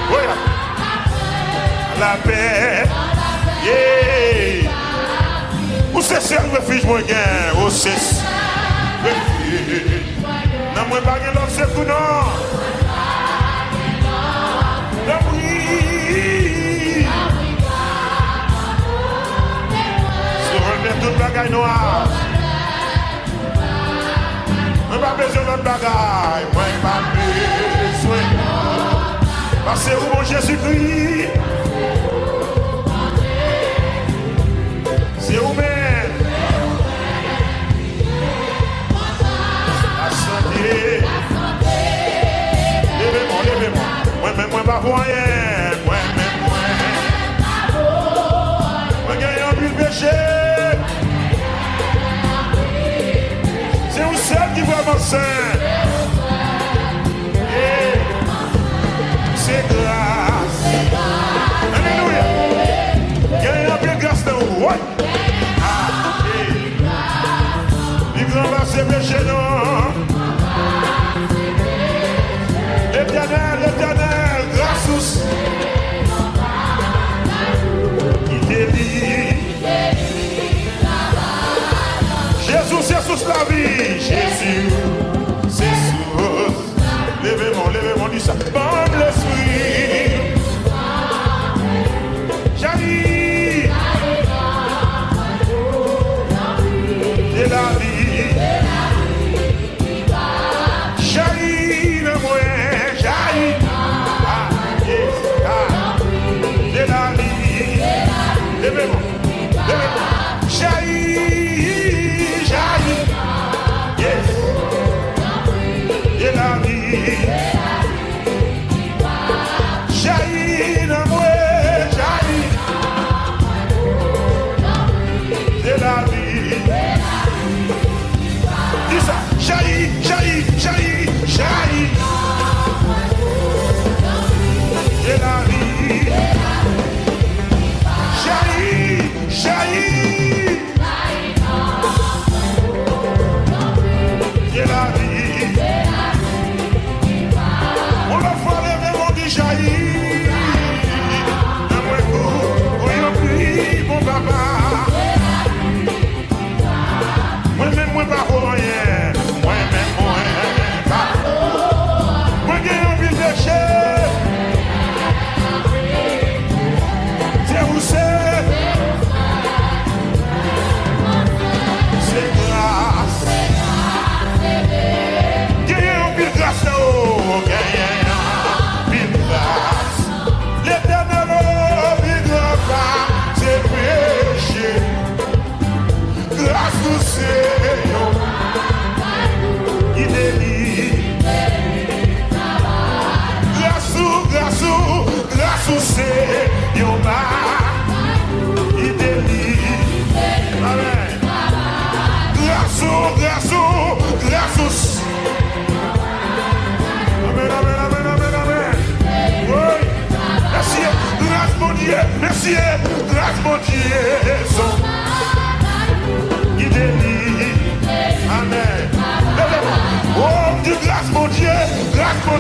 Voilà. La paix. Yeah. Où c'est ce refuge moi gain? Où c'est ce refuge? Non, moi pas de l'autre c'est tout non. L'abri. Sur le tout bagaille noir. Moi pas besoin de bagaille. Moi pas besoin. Parce que où mon Jésus-Christ. C'est où-même. La santé. Levez-moi. Moi pas voyant. Moi gagne un but de péché. C'est vous seul qui vraiment saint. C'est grâce. Alléluia. Gagne un peu de grâce dans vous. C'est péché non. L'éternel, grâce qui délivre. Jésus, c'est sous la vie. Jésus, grâce mon Dieu, son qui délivre. Amen. Oh, du grâce mon Dieu, son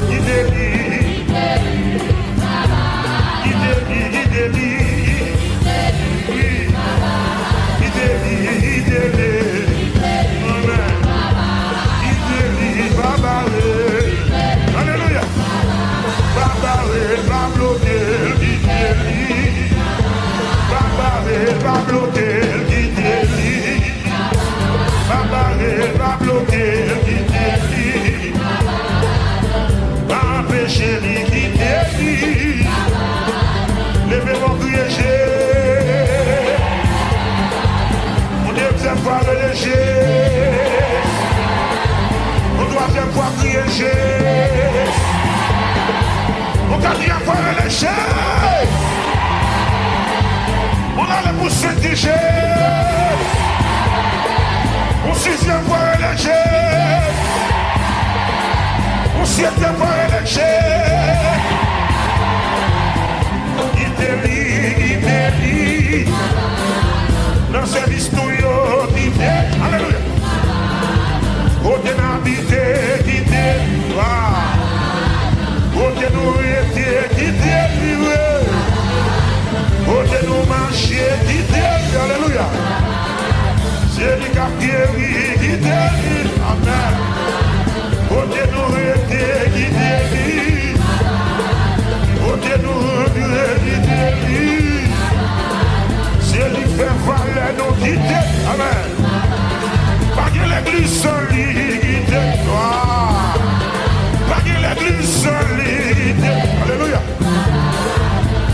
qui délivre. Qui délivre. Oui. Qui délivre. Amen. Qui délivre. Alléluia. Va bloquer, qui délivre. Va bloquer, qui délivre. Va bloquer, qui délivre. Va empêcher, qui délivre. Levez-moi, crier, on deuxième fois le léger. On troisième fois crier, on quatrième fois le léger. On a le poussé qui gère. On sixième fois élevé. On septième fois élevé. Il délie. Dans cette histoire, il délie. Alléluia. Côté n'habité, qui délie. Côté nous était, qui délie. Côté nous marcher, qui délie. Alléluia. C'est lui qui a guéri, qui délie. Amen. Côté nous était, qui délie. Côté nous regret, qui délie. C'est lui qui fait valer nos qui délie. Amen. Pas que l'église seule, qui délie. Pas que l'église seule, qui délie. Alléluia.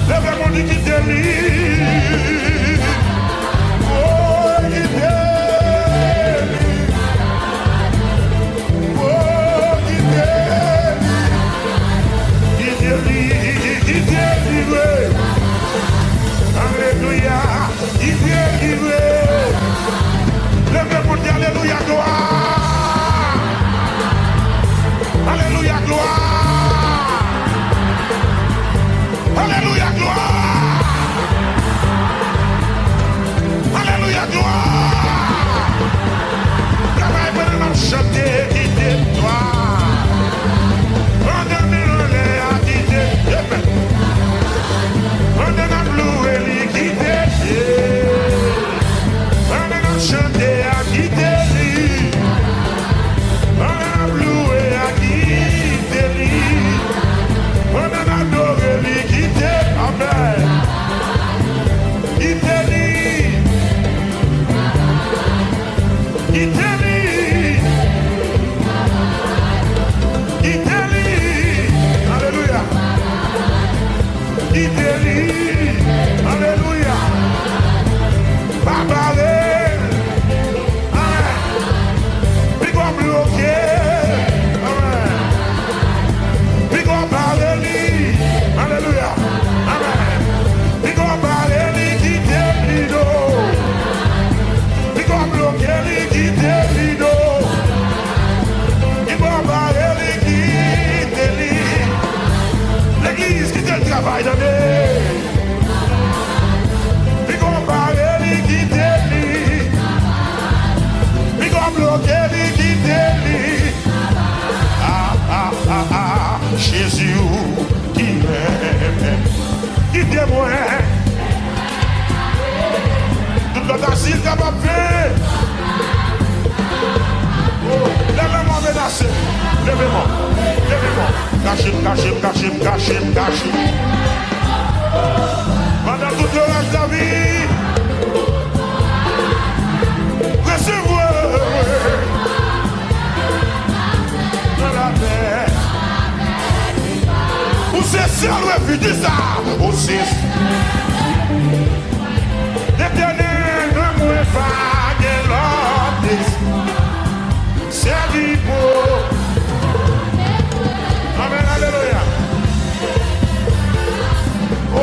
Lève mon dit qui délie. Oh, qui délie. Oh, qui délie. Qui délie, qui délie. Alléluia, qui délie. Lève mon dit alléluia, gloire. Alléluia, gloire. Alléluia, gloire. Alléluia, gloire. Travaille pour nous chanter, quitter toi. On a mis l'air à quitter. On a loué, quitter. On a chanté à quitter. On a loué à quitter. On a adoré, quitter. Amen. Quitter. Alléluia. Alléluia. Babalé. Amen. Big up bloqué. Amen. Big up Baléli. Alléluia. Amen. Big up Baléli qui délido. Big up bloqué qui délido. Big up Baléli qui délido. L'église qui fait le travail de Dieu. Big up Baléli qui délido. Big up bloqué qui délido. Jésus qui m'aime, qui témoigne. Tout notre asile capable de faire. Oh, lèvez-moi menacé. Lèvez-moi. Cachez. Pendant toute l'orage de la vie, recevez dans la paix. Ou c'est seul ou est ça. Ou c'est l'éternel ne mouille pas de l'ordre. C'est libre. Amen, alléluia. Oh,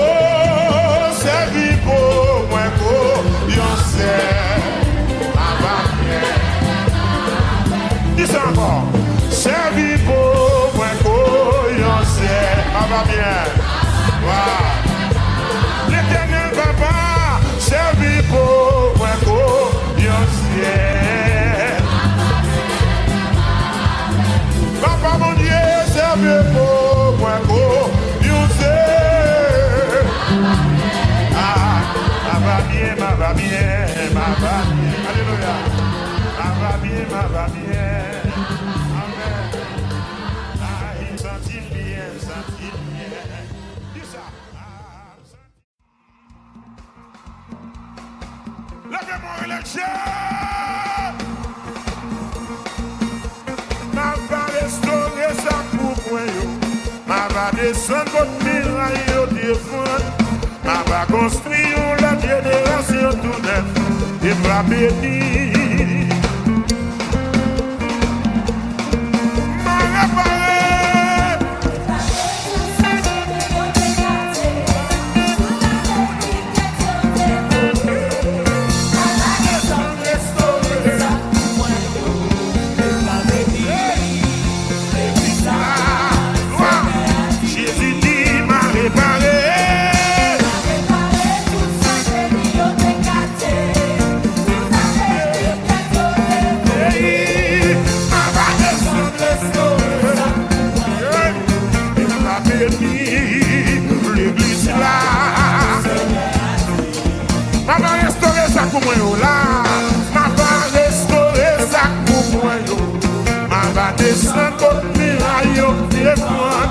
c'est libre, moi, yon sait. Dis ça encore. C'est libre, moi, yon sait. Ça va bien. Levez-moi élection. Ma va restaurer ça pour moi. Ma va descendre votre miraille au défendre. Ma va construire la génération tout neuf. Et va bénir. Ma réparer. L'église là, ma va restaurer ça pour moi là, ma va restaurer ça pour moi, ma va descendre contre miraille au téléphone,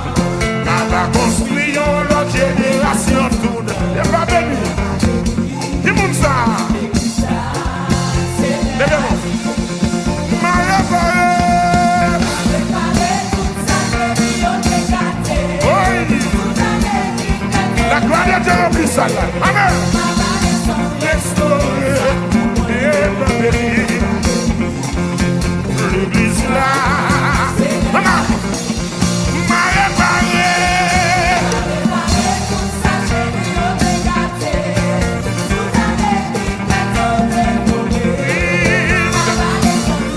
ma va construire l'autre génération toute, et pas béni, qui monte ça, levez-moi, ma réparé. La gloire de Dieu remplit ça là. Amen. Restaurer et bénir l'église là. Amen. M'a réparé.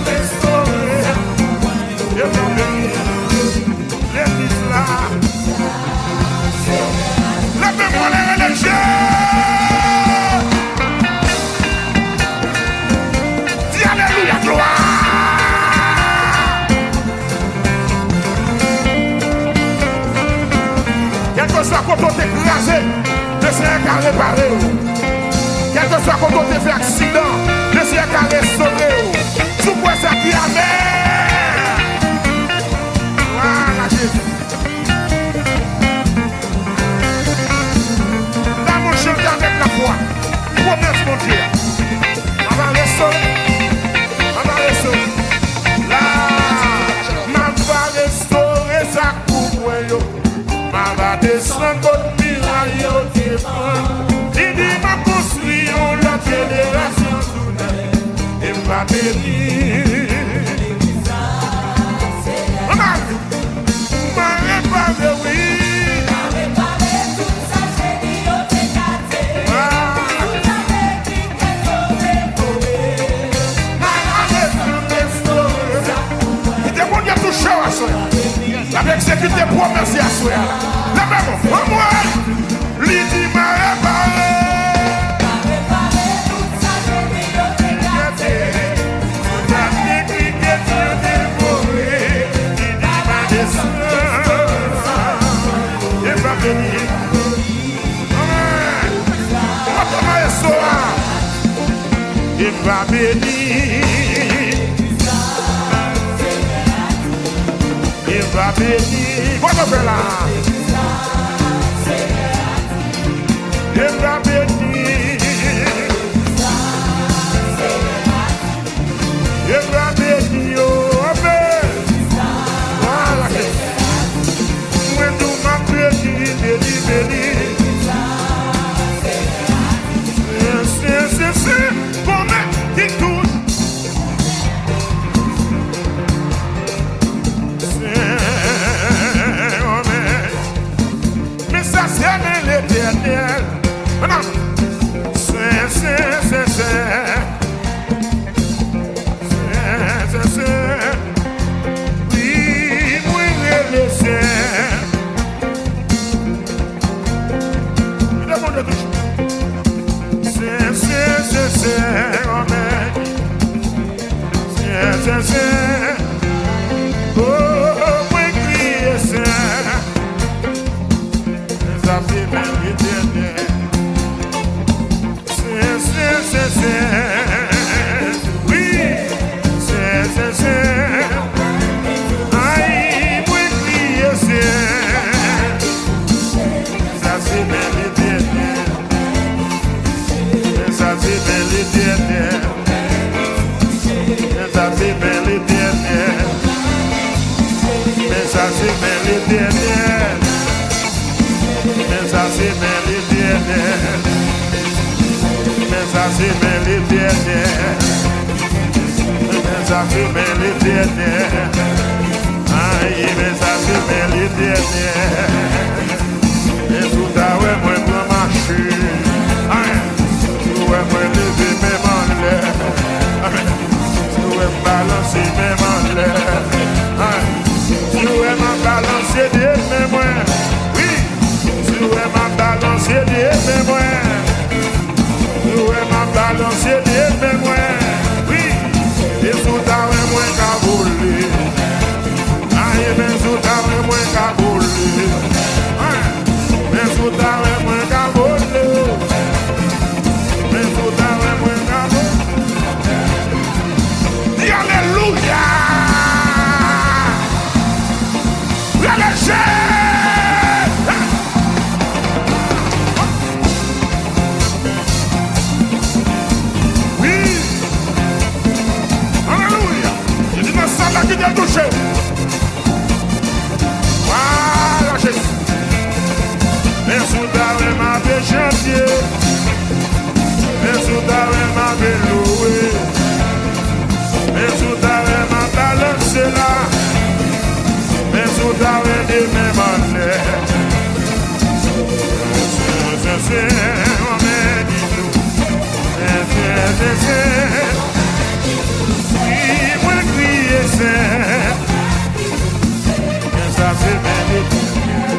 Restaurer et bénir l'église là. Levez-moi les élections. Dis alléluia, gloire. Quel que soit quand on t'écrasé, le Seigneur a réparé. Quel que soit quand on t'est fait accident, le Seigneur a restauré. Tout quoi ça dit amen. Voilà Jésus. Chanter avec la foi. Promesse mon Dieu. On va restaurer. On va restaurer. Là, on va restaurer ça pour moi. On va descendre votre miraille au téléphone. Il dit ma construire la génération tout et va bénir. On va réparer, oui. Avec ce qui te promesse à soi. La même, au moins, l'idée m'a réparé. Toute sa générosité. Toute la technique est dévorée. L'idée m'a descendu. Et va venir. Amen. Comment est-ce que il va venir. Il va bénir. Quoi qu'on fait là? Il va bénir. Il va bénir. Amen. Voilà. Moi, tout m'a béni, béni, béni. C'est pour moi qui touche. C'est l'éternel. Oui, moi je le sais. Oh, moi crier ça. Ça fait même l'éternel. Oui, c'est. Aïe, moi crier ça. Ça fait même l'éternel. Ça fait bien l'Éternel. Mais ça c'est bien l'Éternel. Mais ça c'est bien l'Éternel. Mais ça c'est bien l'Éternel. Mais ça c'est bien l'Éternel. Mais ça c'est bien l'Éternel. Aïe, mais ça c'est bien l'Éternel. Et tout à ouais, moi pour marcher. Aïe, ouais, moi lever mes mains en l'air. Amen. Ouais, balancer mes mains en l'air. Aïe, ouais, ma balancer des mes mains. Oui, ouais, ma balancer des mes mains. Ouais, ma balancer des mes mains. Oui, et tout à ouais, moi qu'à voler. Aïe, mais tout à ouais, moi qu'à voler. Mais tout à ouais, moi qu'à voler. Mais tout à ouais, moi qu'à voler. Dis alléluia. Oui. Alléluia. Je dis dans ça là qui t'a touché. Voilà Jésus. Mais sous ta main m'a fait chanter. Mais sous ta main m'a fait louer. Mais sous ta main m'a balancé là. Mais sous ta main des mêmes années. C'est on m'a dit tout. C'est. Oui, moi crier c'est. Mais ça c'est bien l'Éternel.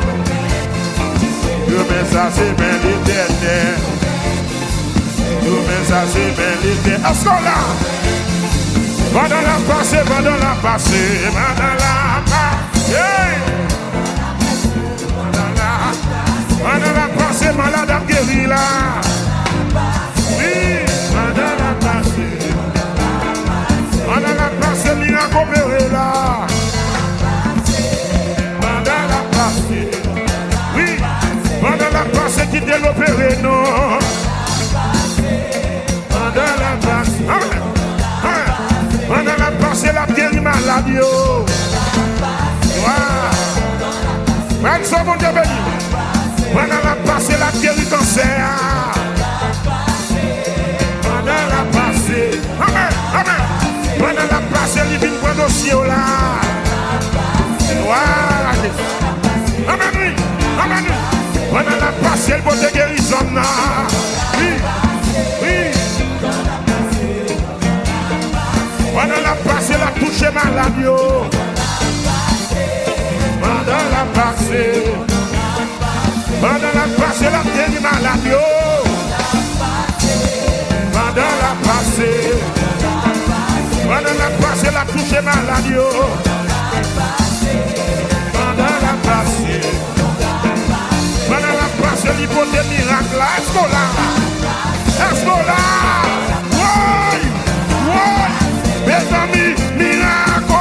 Mais ça c'est bien l'Éternel. Mais ça c'est bien l'Éternel. Est-ce qu'on l'a? Pendant la passée, pendant la passée, pendant la passée. Pendant la passée, malade a guéri là. Oui, pendant la passée. Pendant la passée, miracle opéré là. Pendant la passée. Oui, pendant la passée qui t'est opéré non. Pendant la passée. Pendant la passée, la guéri malade yo. Wow. Ça, mon Dieu béni. Pendant la passée, la guéri cancer. Pendant la passée. Amen, amen. Pendant la passée, il vient prendre dossier là. Voilà. Amen, oui. Amen, oui. Pendant la passée, il peut te guérison là. Oui, oui. Pendant la passée, la touche malade yo. Pendant la passée. Pendant la passée, la guéri malade yo. Pendant la passée. Pendant la passée, la touche malade yo. Pendant la passée. Pendant la passée, l'hypothèse miracle là. Est-ce qu'on l'a? Est-ce qu'on l'a? Oui! Oui! Mes amis, miracle!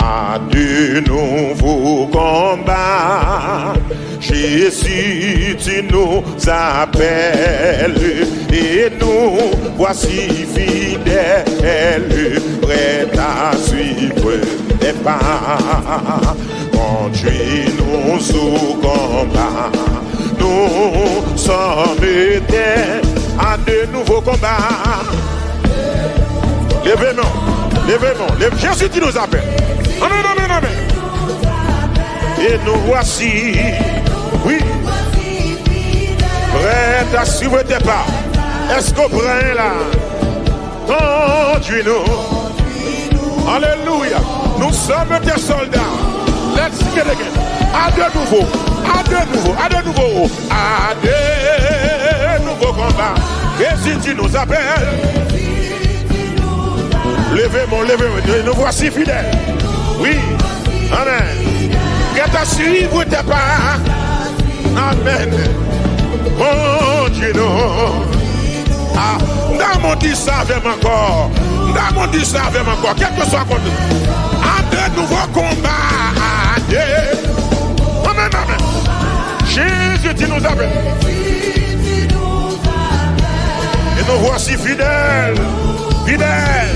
À de nouveaux combats. Jésus, tu nous appelles et nous voici fidèles, prêts à suivre tes pas. Conduis-nous au combat, nous sommes prêts à de nouveaux combats. Levez-nous, Jésus, tu nous appelles. Amen, amen, amen. Et nous voici, oui, prêts à suivre tes pas. Est-ce qu'on prend là? Conduis-nous. Alléluia. Nous sommes tes soldats. Let's sing it again. À de nouveau, à de nouveau, à de nouveau, à de nouveaux combats. Et si tu nous appelles, levez-moi, nous voici fidèles. Oui, amen. Prêt à suivre tes pas. Amen. Conduis-nous. Ah, dans mon dit ça avec encore. Dans mon dit ça avec encore. Quel que soit contre nous. À de nouveaux combats. Amen, amen. Jésus, tu nous appelles. Et nous voici fidèles. Fidèles.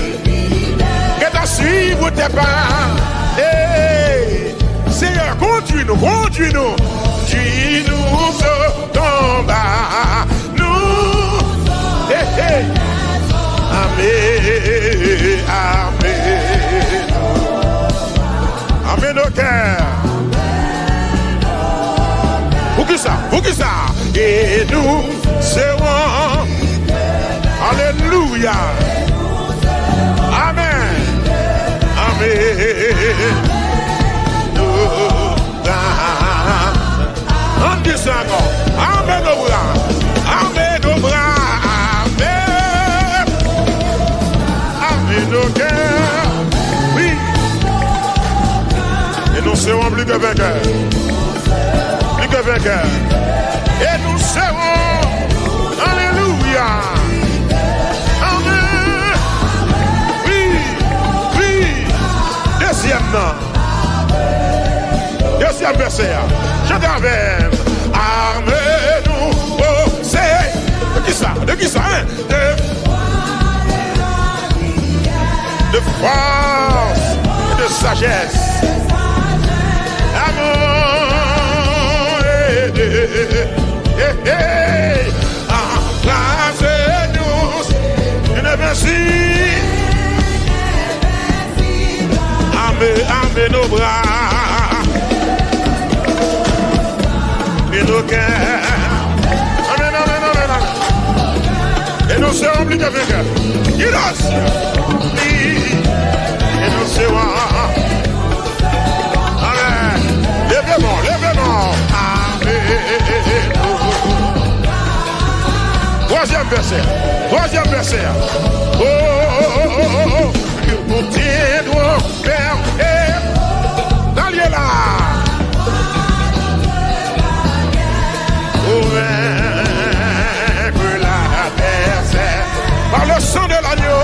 Prêt à suivre tes pas. Hey. Seigneur, conduis-nous, conduis-nous. Dis-nous ce combat. Nous. Hey, hey. Amen. Amen. Amen au cœur. Pour qui ça? Pour qui ça? Et nous serons. Alléluia. Amen. Amen. On dit ça encore. Amen au bras. Amen au bras. Amen. Amen au cœur. Oui. Et nous serons plus que vainqueurs. Plus que vainqueurs. Et nous serons. Alléluia. Amen. Oui. Oui. Deuxième nom. Deuxième verset. Chantez avec. Armez-nous au Seigneur. De qui ça? De qui ça? Hein? De force et de sagesse. Amour et de. Embrassez-nous. Une merci. Amez nos bras. Et nos cœurs. Amen, amen, amen, amen. Et nous serons plus que vainqueurs. Et nous serons. Amen. Levez-moi, levez-moi. Amen. Troisième verset. Troisième verset. Oh, oh, oh, oh, oh, oh. Nous tiendrons ferme et dans lieu là. Vaincre l'adversaire par le sang de l'agneau.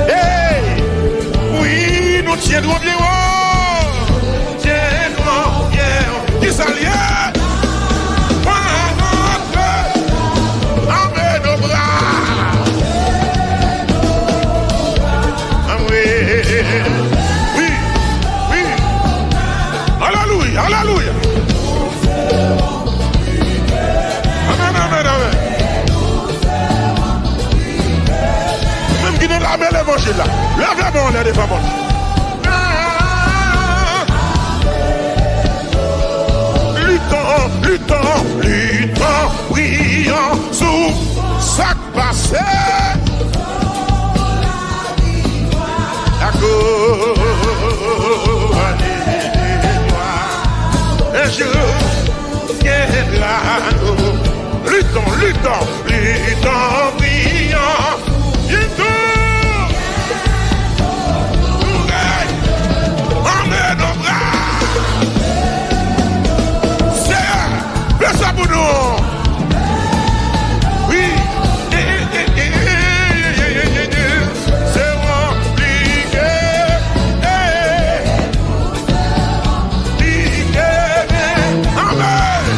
Hey, oui, nous tiendrons bien haut. Tiendrons bien haut. Qui s'allie? Amène nos bras. Oui, oui. Alléluia, alléluia. Amen, amen, amen. Même qui ne l'a pas l'évangile là. Lève-moi, les femmes. Luttons, luttons, luttons, prions sous sac passé. La couronne des gloires. Un jour viendra nous. Luttons, luttons, luttons, prions. Bientôt. Nous gagnons. Emmène nos bras. C'est fais ça pour nous. Oui. C'est compliqué. Amen.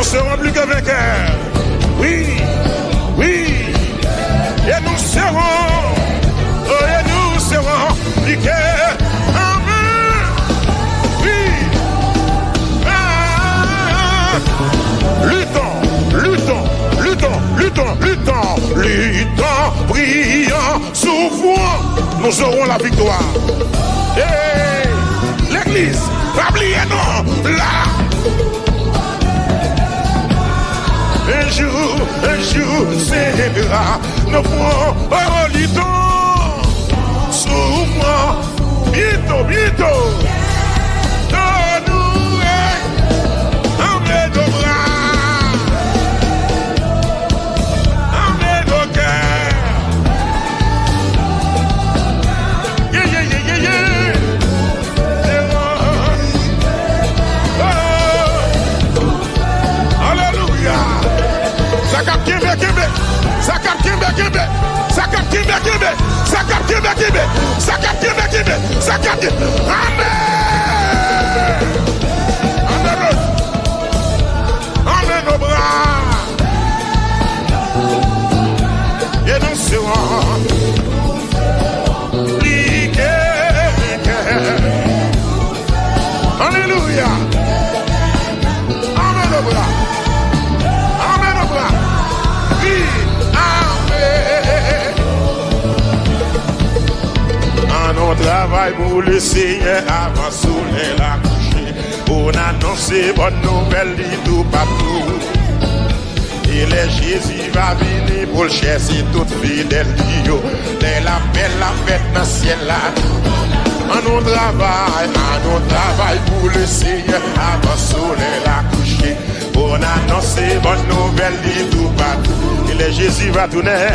serons plus que vainqueurs. Oui, oui. Et nous serons, oh, et nous serons plus que amen. Oui. Ah. Luttons, luttons, luttons, luttons, luttons, luttons, prions, souffrons, nous aurons la victoire. Hey, l'église, pas oublier non, là. Un jour, Seigneur, nous pourrons, oh, luttons, souffrons, bientôt, bientôt, nous, emmenez nos bras, emmenez nos cœurs. Yeah, yeah, yeah, yeah, yeah. Zakap Kimbe Kimbe, Zakap Kimbe Kimbe, Zakap Kimbe Kimbe, Zakap Kimbe Kimbe, Zakap Kimbe Kimbe, Zakap Kimbe. Amen. Amen. Amen nos bras. Et nous serons liqués. Alléluia. Amen nos bras. On travaille pour le Seigneur avant soleil la coucher. On annonce bonne nouvelle dit tout partout. Et le Jésus va venir pour le chercher toute fidèle Dio. La fête dans le ciel là. On travaille pour le Seigneur avant soleil la coucher. On annonce bonne nouvelle dit tout partout. Et le Jésus va tourner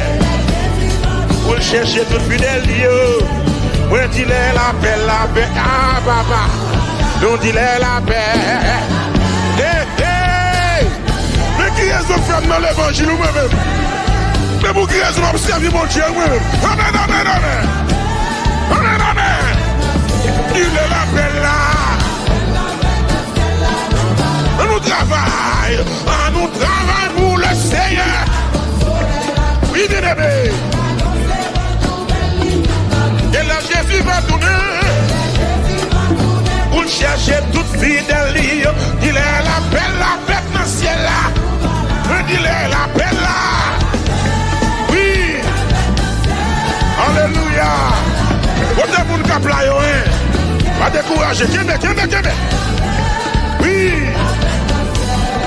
pour le chercher toute fidèle Dio. Moi dis la paix, ah papa, nous dis la paix. Mais qui est-ce que fait dans l'évangile moi-même? Mais pour qui est-ce que m'observe mon Dieu moi-même? Amen, amen, amen. Amen, amen. Il est la paix là. On nous travaille pour le Seigneur. Oui, bien aimé. Et là Jésus va tourner pour chercher toute fidèle. Il est la paix dans le ciel là. Il est la paix là. Oui. Alléluia. Vous êtes pour nous capler, hein. Pas décourager. Kembe. Oui.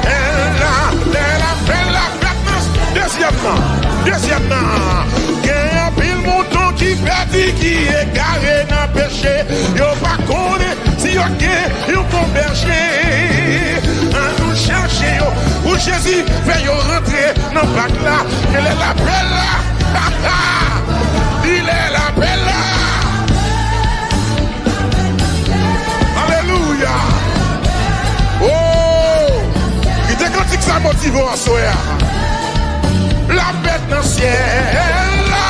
Elle la paix deuxièmement. Il y a un pile mouton qui perdu, qui est garé dans le péché. Yo pas connaît si yo gagne, yo converger. Nous chercher où Jésus fait yo rentrer dans le bac là. Il est la paix là. Il est la paix là. Alléluia. Oh, il était quand ça motive à soir. La paix dans le ciel là.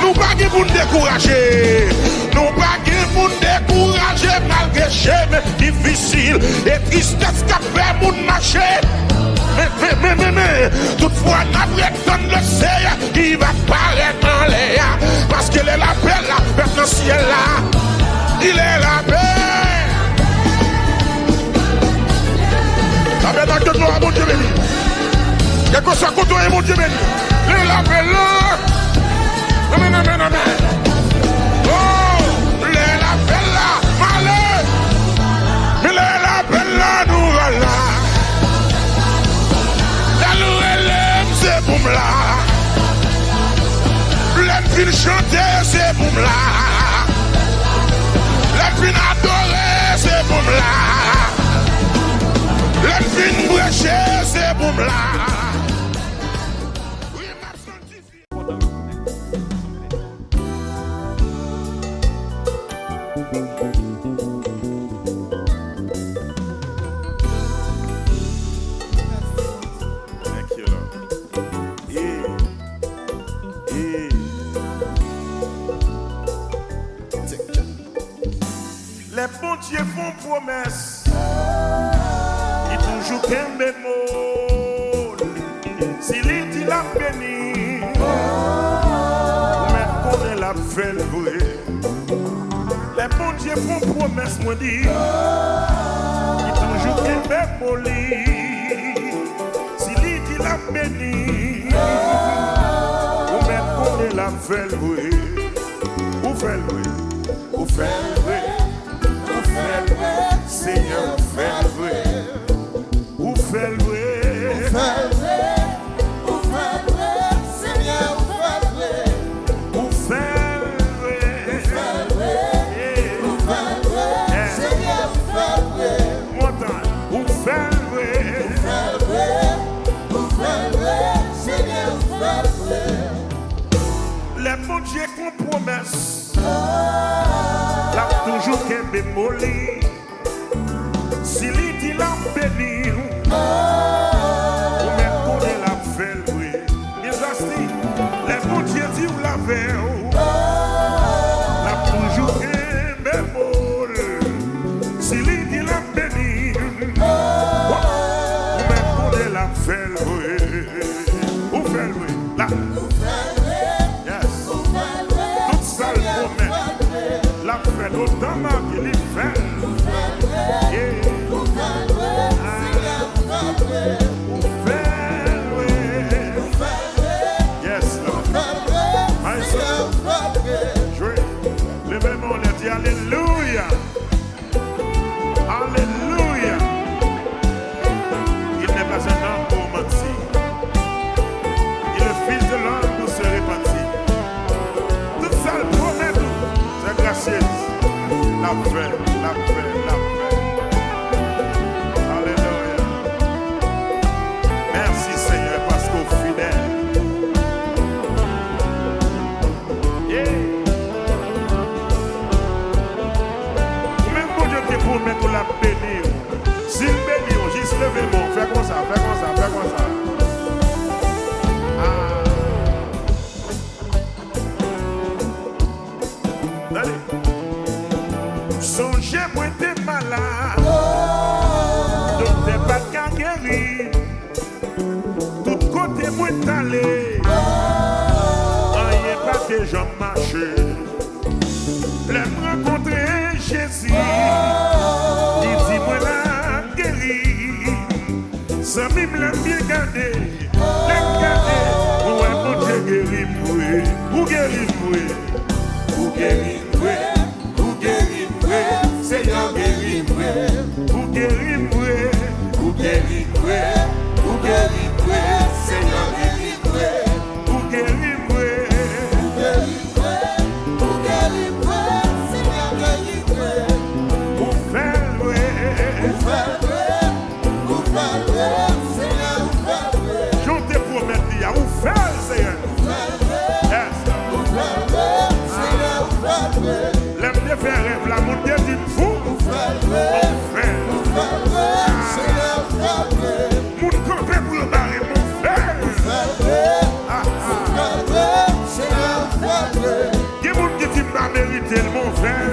Nous pas pour nous décourager. Nous pas pour nous décourager malgré chemin difficile et tristesse qui fait mon marcher. Mais, toutefois, nous attendons le Seigneur qui va paraître en l'air. Parce qu'il est la paix là, dans le ciel là. Il est la paix. La paix dans le cœur, mon Dieu béni. Quel que soit contre toi, mon Dieu béni. Il est la paix là. Amen. Oh, il est la paix là, malheur. Il est la paix là, nous voilà. La nous élève, c'est boum là. La fille chanter, c'est boum là. La fille adorer, c'est boum là. La fille brécher, c'est boum là. Les bons dieux font promesse. Dieu font promesse, moi dit, il toujours aimé poli. Si il dit la béni, ou même qu'on est la fait louer, ou fait louer, ou fait louer, ou fait louer, Seigneur, ou fait louer, ou fait louer, ou fait louer, ou fait louer, Seigneur, ou fait louer, ou fait louer, ou fait louer, ou fait louer, Seigneur, ou fait louer, montagne, ou fait louer, ou fait louer, Seigneur, ou fait louer. Les bons dieux qu'on promesse, l'a toujours qu'un bémoli. Si l'il dit la béni, ou même qu'on est la fait louer. Mes amis, les bons dieux disent ou la veille, l'a toujours qu'un bémoli. Si l'il dit la béni, ou même qu'on est la fait louer. Ou fait louer, là. La fête autant qu'il y fait. Yes, Lord. My son. Jouez. Levez-moi, on a dit Alléluia. Alléluia. Il n'est pas un homme pour mentir. Il est le fils de l'homme pour se repentir. Tout ça le promet tout. C'est gracieux. La paix, la paix, la paix. Alléluia. Merci Seigneur parce qu'au fidèle. Yeah. Même bon Dieu qui promet qu'on la bénir. S'il bénit, juste levez-moi. Fais comme ça, fais comme ça, fais comme ça. Allez. Songez, moi t'es malade, donc t'es pas qu'à guérir. Tout côté, moi t'es allé, rien pas que j'en marche. L'aime rencontrer Jésus, il dit moi la guérir. Sans mime l'aime bien garder, l'aime garder. Ouais, mon Dieu guérit moi, ou guérit moi, ou guérit moi. Seigneur guéris-moi, ou guéris-moi, ou guéris-moi, ou guéris-moi, Seigneur guéris-moi, ou guéris-moi, ou guéris-moi, ou guéris-moi, Seigneur guéris-moi, ou fais-le, Seigneur, ou fais-le. Je te promets, ou fais-le, Seigneur, ou fais-le, Seigneur, ou fais-le. L'aime de faire rêve, la montée d'une fou. Mon compé pour le barrer, mon frère. Qui vous dit qu'il m'a mérité mon frère.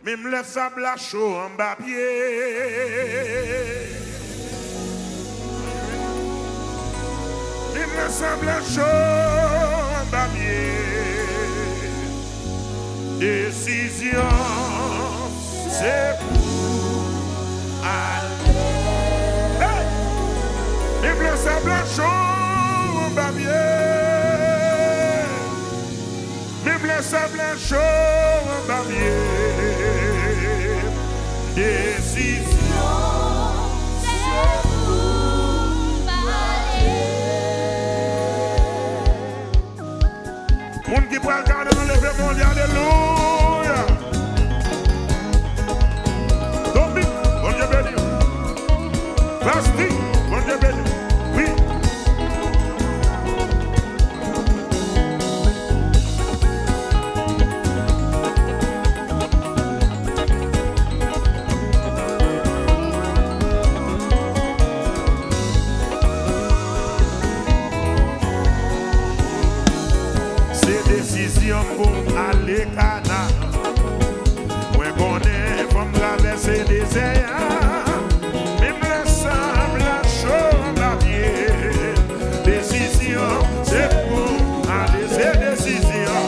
Même le sable à chaud en bas pied. Même le sable à chaud en bas pied. Décision, c'est pour aller. Hey! Même le sable à chaud en bas pied. Même le sable à chaud en bas pied. Décision, c'est pour aller. Moun qui peut regarder dans le monde, alléluia. Dominique, bon Dieu béni. décision pour aller Canaan. Moi connais comme traverser des airs. Même le sable, la chaude, la bière. Décision, c'est pour aller, c'est décision.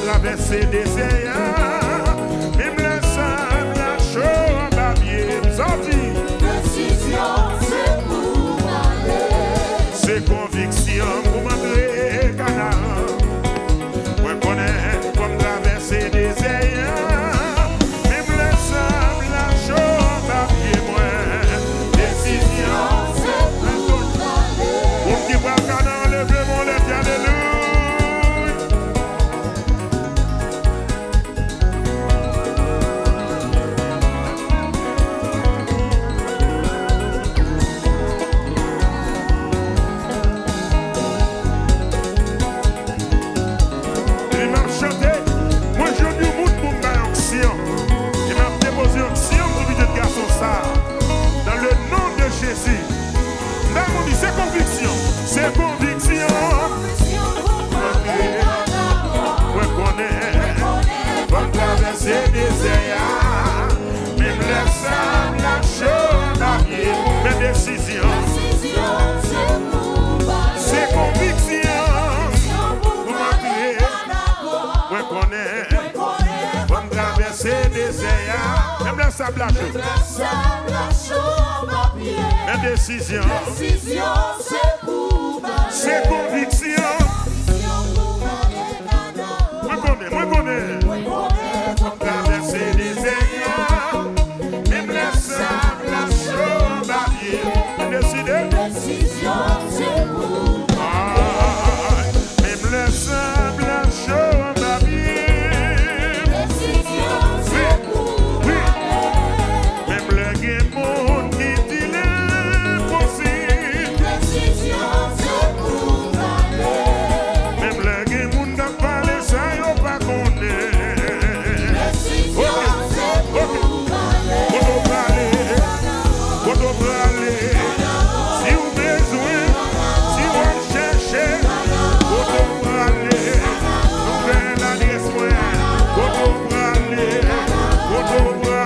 Traverser des airs, même le sable, la chaude, la bière, sorti. Décision, c'est pour aller. C'est conviction pour m'entrer Canaan. Moi connais comme traverser des airs, même le sable, la chaude, la bière, moi. Décision, c'est pour aller. Pour qui voit Canaan, levez mon lèvre, alléluia. Dans le nom de Jésus, c'est conviction, c'est conviction. Moi connais, comme traverser des airs, même le sable, la chaude, la bière, mes décisions, c'est conviction. Pour m'entrer, moi connais, comme traverser des airs. Même le sable à chaud, même décision, c'est pour c'est conviction. Moi connais, comme traverser des airs, même le sable à chaud, la bière, même décision, c'est pour même le sable à chaud, la bière, c'est pour même le monde qui dit l'impossible. c'est pour aller. Même le monde n'a pas les ça, y'a pas qu'on est. c'est pour aller. Quand on peut aller, si vous besoin, si vous cherchez, quand on peut aller, nous faisons l'adresse moyenne. Quand on peut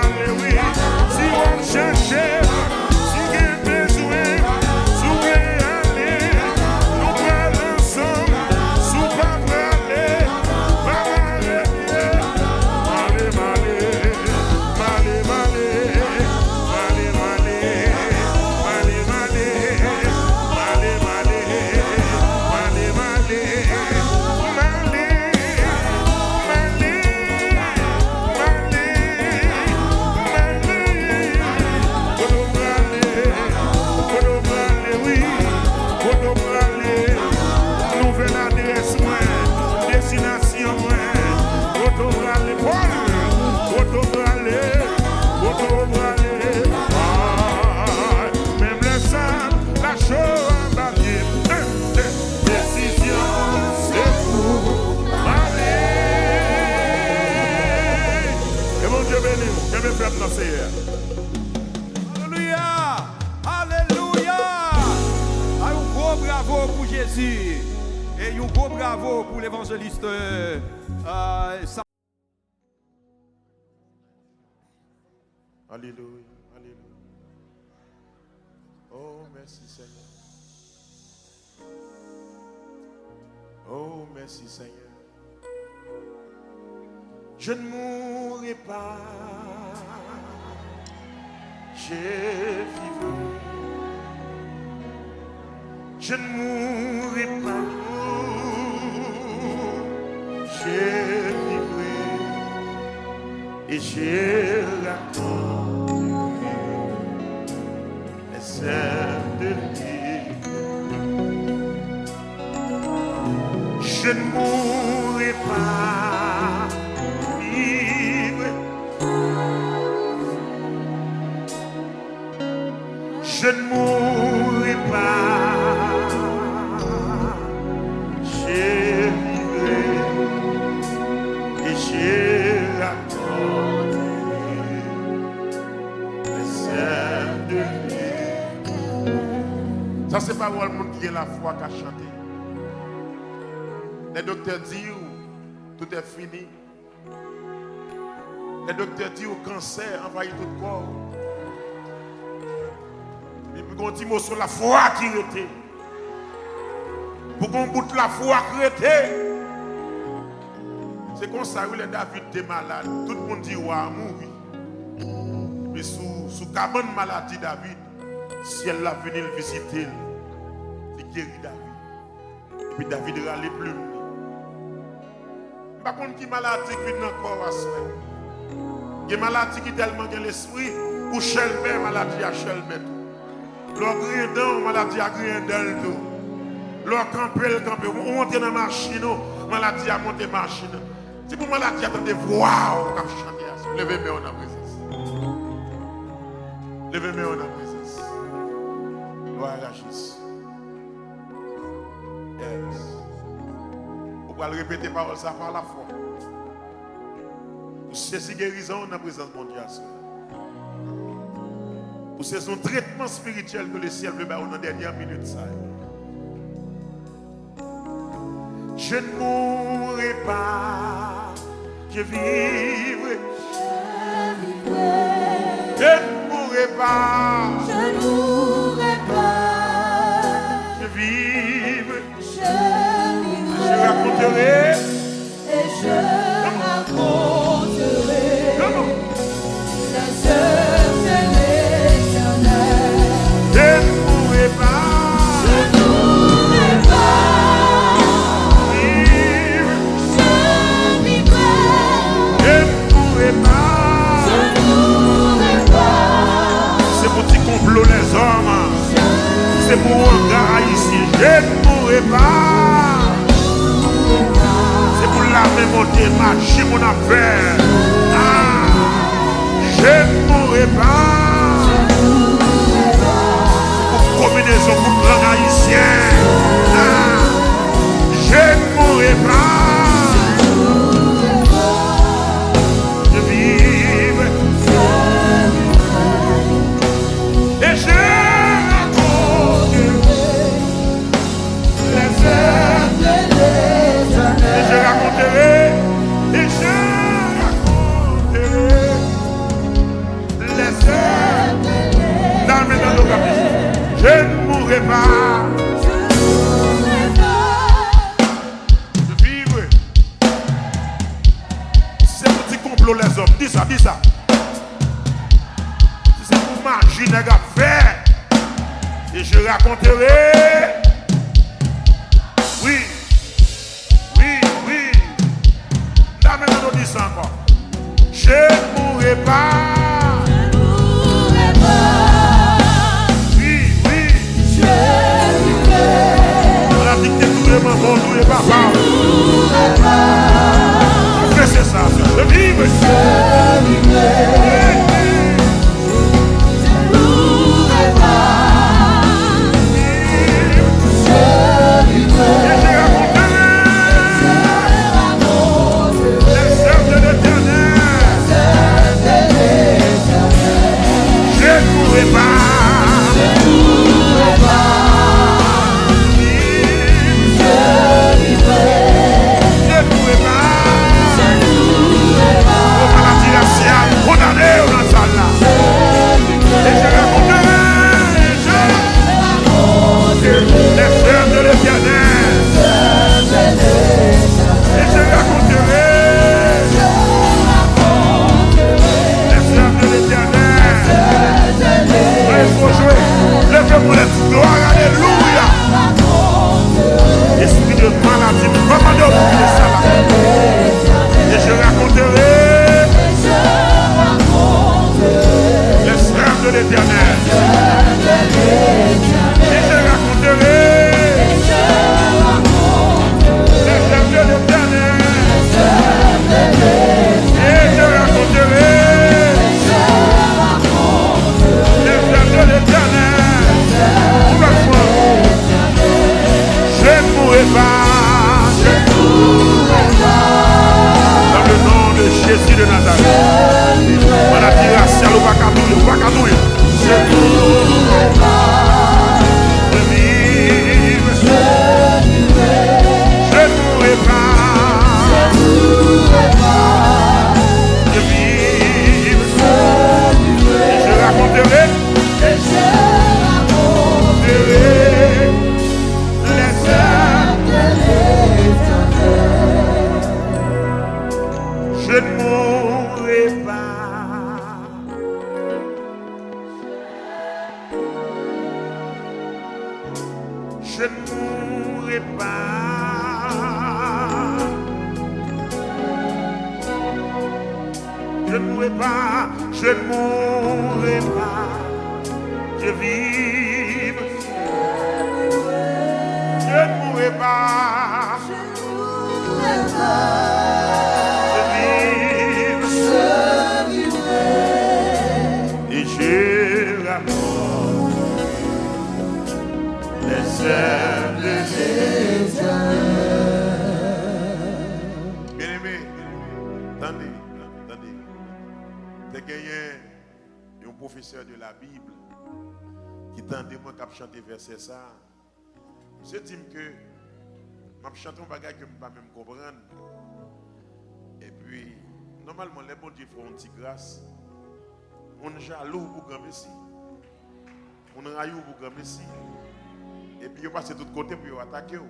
aller, oui. Si vous cherchez, si vous avez besoin, si vous voulez aller, nous prenons ensemble. Si vous ne pouvez pas aller, destination, même le sang, la chose, la décision, c'est pour aller. Et mon Dieu béni, je vais faire danser. Alléluia! Alléluia! Un gros bravo pour Jésus. Et un gros bravo pour l'évangéliste. Alléluia, alléluia. Oh, merci Seigneur. Oh, merci Seigneur. Je ne mourrai pas. Je vivrai. Je ne mourrai pas. Je vivrai. Et j'ai l'attends. Les ailes de lui. Je ne mourrai pas, vivre. Je ne mourrai pas, je vivrai et je raconterai les ailes de Dieu. Ça, c'est pas le monde qui a la foi qui a chanté. Les docteurs disent tout est fini. Les docteurs disent le cancer envahit tout le corps. Et puis on dit sur la foi qui était. Pour qu'on boute la foi qui était. C'est comme ça que les David était malade. Tout le monde dit ouais, mourir. Mais sous cabane maladie David, si elle l'a venu le visiter, il guérit David. Et puis David râlait plus. Par contre, qui maladie qui vient encore à soi. Il y a maladie qui tellement dans l'esprit, ou chelmer maladie à chelmer. L'on grille dans maladie à grille dans le dos. L'on camper, on monte dans la machine, maladie à monter la machine. Si vous maladie attendez voir, on va chanter à ça. Levez-moi en présence. Levez-moi en présence. Gloire à Jésus. Yes. Vous allez répéter parole ça par la foi. Pour ceci guérison dans la présence de mon Dieu. Pour c'est son traitement spirituel que le ciel veut dans la dernière minute. Je ne mourrai pas, je vivrai. Je ne mourrai pas, Je ne mourrai pas. je vivrai. Je vivrai. Je raconterai. Et je raconterai Comment? les œuvres de l'Éternel. Je ne mourrai pas. Je ne mourrai pas. Vivre. Je vivrai. Je ne mourrai pas. Je ne mourrai pas. C'est pour petit complot les hommes. C'est pour un gars ici. Je ne mourrai pas. C'est pour la même monter, marcher mon affaire. Ah, je ne mourrai pas. Pour combinaison pour le grand haïtien. Ah, je ne mourrai pas. Je vivrai. Et je raconterai les œuvres de l'Éternel. Et je raconterai les œuvres dans mes dans nos capitales. Je ne mourrai pas. Je ne mourrai pas. Je vivrai. C'est un petit complot les hommes. Dis ça, dis ça. C'est pour magie les gars faire. Et je raconterai. Oui. Oui. Là maintenant on dit ça encore. Je ne mourrai pas. Je ne mourrai pas. Oui. Je vivrai. On a dit que tout le monde, tout le papa. Je ne mourrai pas. Mais c'est ça, je vivrai. Je vivrai. Je ne mourrai pas. Je vivrai. Et je raconterai les œuvres de l'Éternel. Je ne mourrai pas. Je ne mourrai pas. Je vivrai. Je ne mourrai pas. Je ne mourrai pas. Aux maladies raciales, condamnées dans la salle là. Et je raconterai les œuvres de l'Éternel. Et je raconterai les œuvres de l'Éternel. Ouais, il faut jouer. Levez-moi les petites gloires. Alléluia. Esprit de maladie, commandez-vous de ça là. Et je raconterai les œuvres de l'Éternel. Et je raconterai les œuvres je ne mourrai pas. Je ne mourrai pas, je ne mourrai pas. Je vis. Je ne mourrai pas. Je vivrai. Et je rapporte les œuvres de Jésus. Bien-aimé, attendez. T'as gagné un professeur de la Bible qui tendait moi qu'à chanter verset ça. Je dis que je chante un bagage que je ne peux pas même comprendre. Et puis, normalement, les bons Dieu font une petite grâce. On est jaloux pour grand messie. On est raillou pour grand messie. Et puis, on passe de l'autre côté pour attaquer. Donc,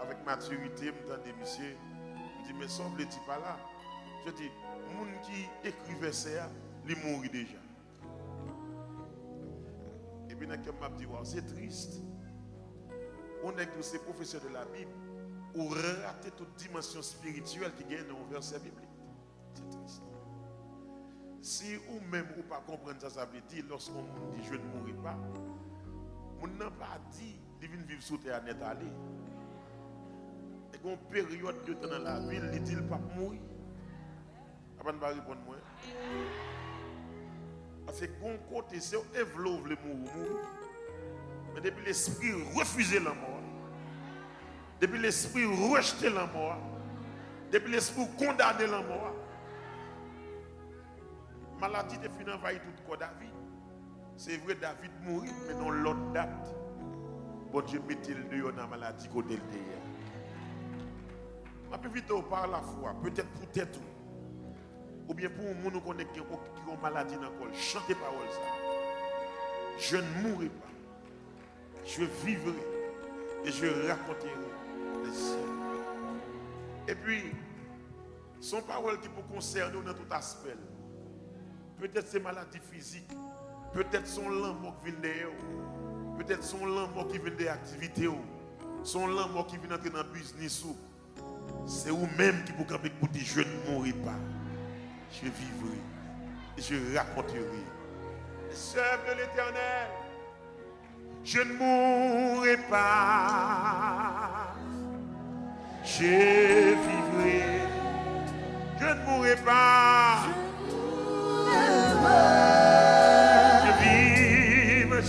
avec maturité, je me dis, monsieur, je dis, mais sauve-le-tu pas là? Je dis, les gens qui écrivent ça, ils mourent déjà. Et puis, je me dis, wow, c'est triste. On est tous ces professeurs de la Bible ou rater toute dimension spirituelle qui gagne dans le verset biblique. C'est triste. Si ou même ou pas comprendre ça, ça veut dire lorsqu'on dit je ne mourrai pas, on n'a pas dit de venir vivre sous terre net aller. Et qu'on période de temps dans la ville, il dit le pas mourir. Après ne pas répondre moi. Parce que qu'on côté c'est évelove le mourir. Mais depuis l'esprit refuser la mort, depuis l'esprit rejeter la mort, depuis l'esprit condamner la mort, maladie de fin envahit tout corps David. C'est vrai, David mourit, mais non l'autre date. Bon Dieu mettez le dehors dans la maladie côté le dehors. Je peux vite par la foi, peut-être pour tête ou bien pour un monde qui a une maladie dans le corps. Chantez parole ça. Je ne mourrai pas. Je vivrai et je raconterai les cieux. Et puis, son parole qui peut concerner dans tout aspect. Peut-être c'est maladie physique, peut-être son l'amour qui vient derrière, peut-être son l'amour qui vient des activités, son l'amour qui vient entrer dans le business. C'est vous-même qui peut dire je ne mourrai pas. Je vivrai et je raconterai les œuvres de l'Éternel. Je ne mourrai pas, je vivrai. Je ne mourrai pas, je vivrai.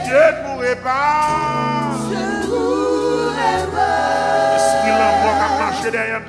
Je ne mourrai pas, l'esprit l'amour qui a marché derrière.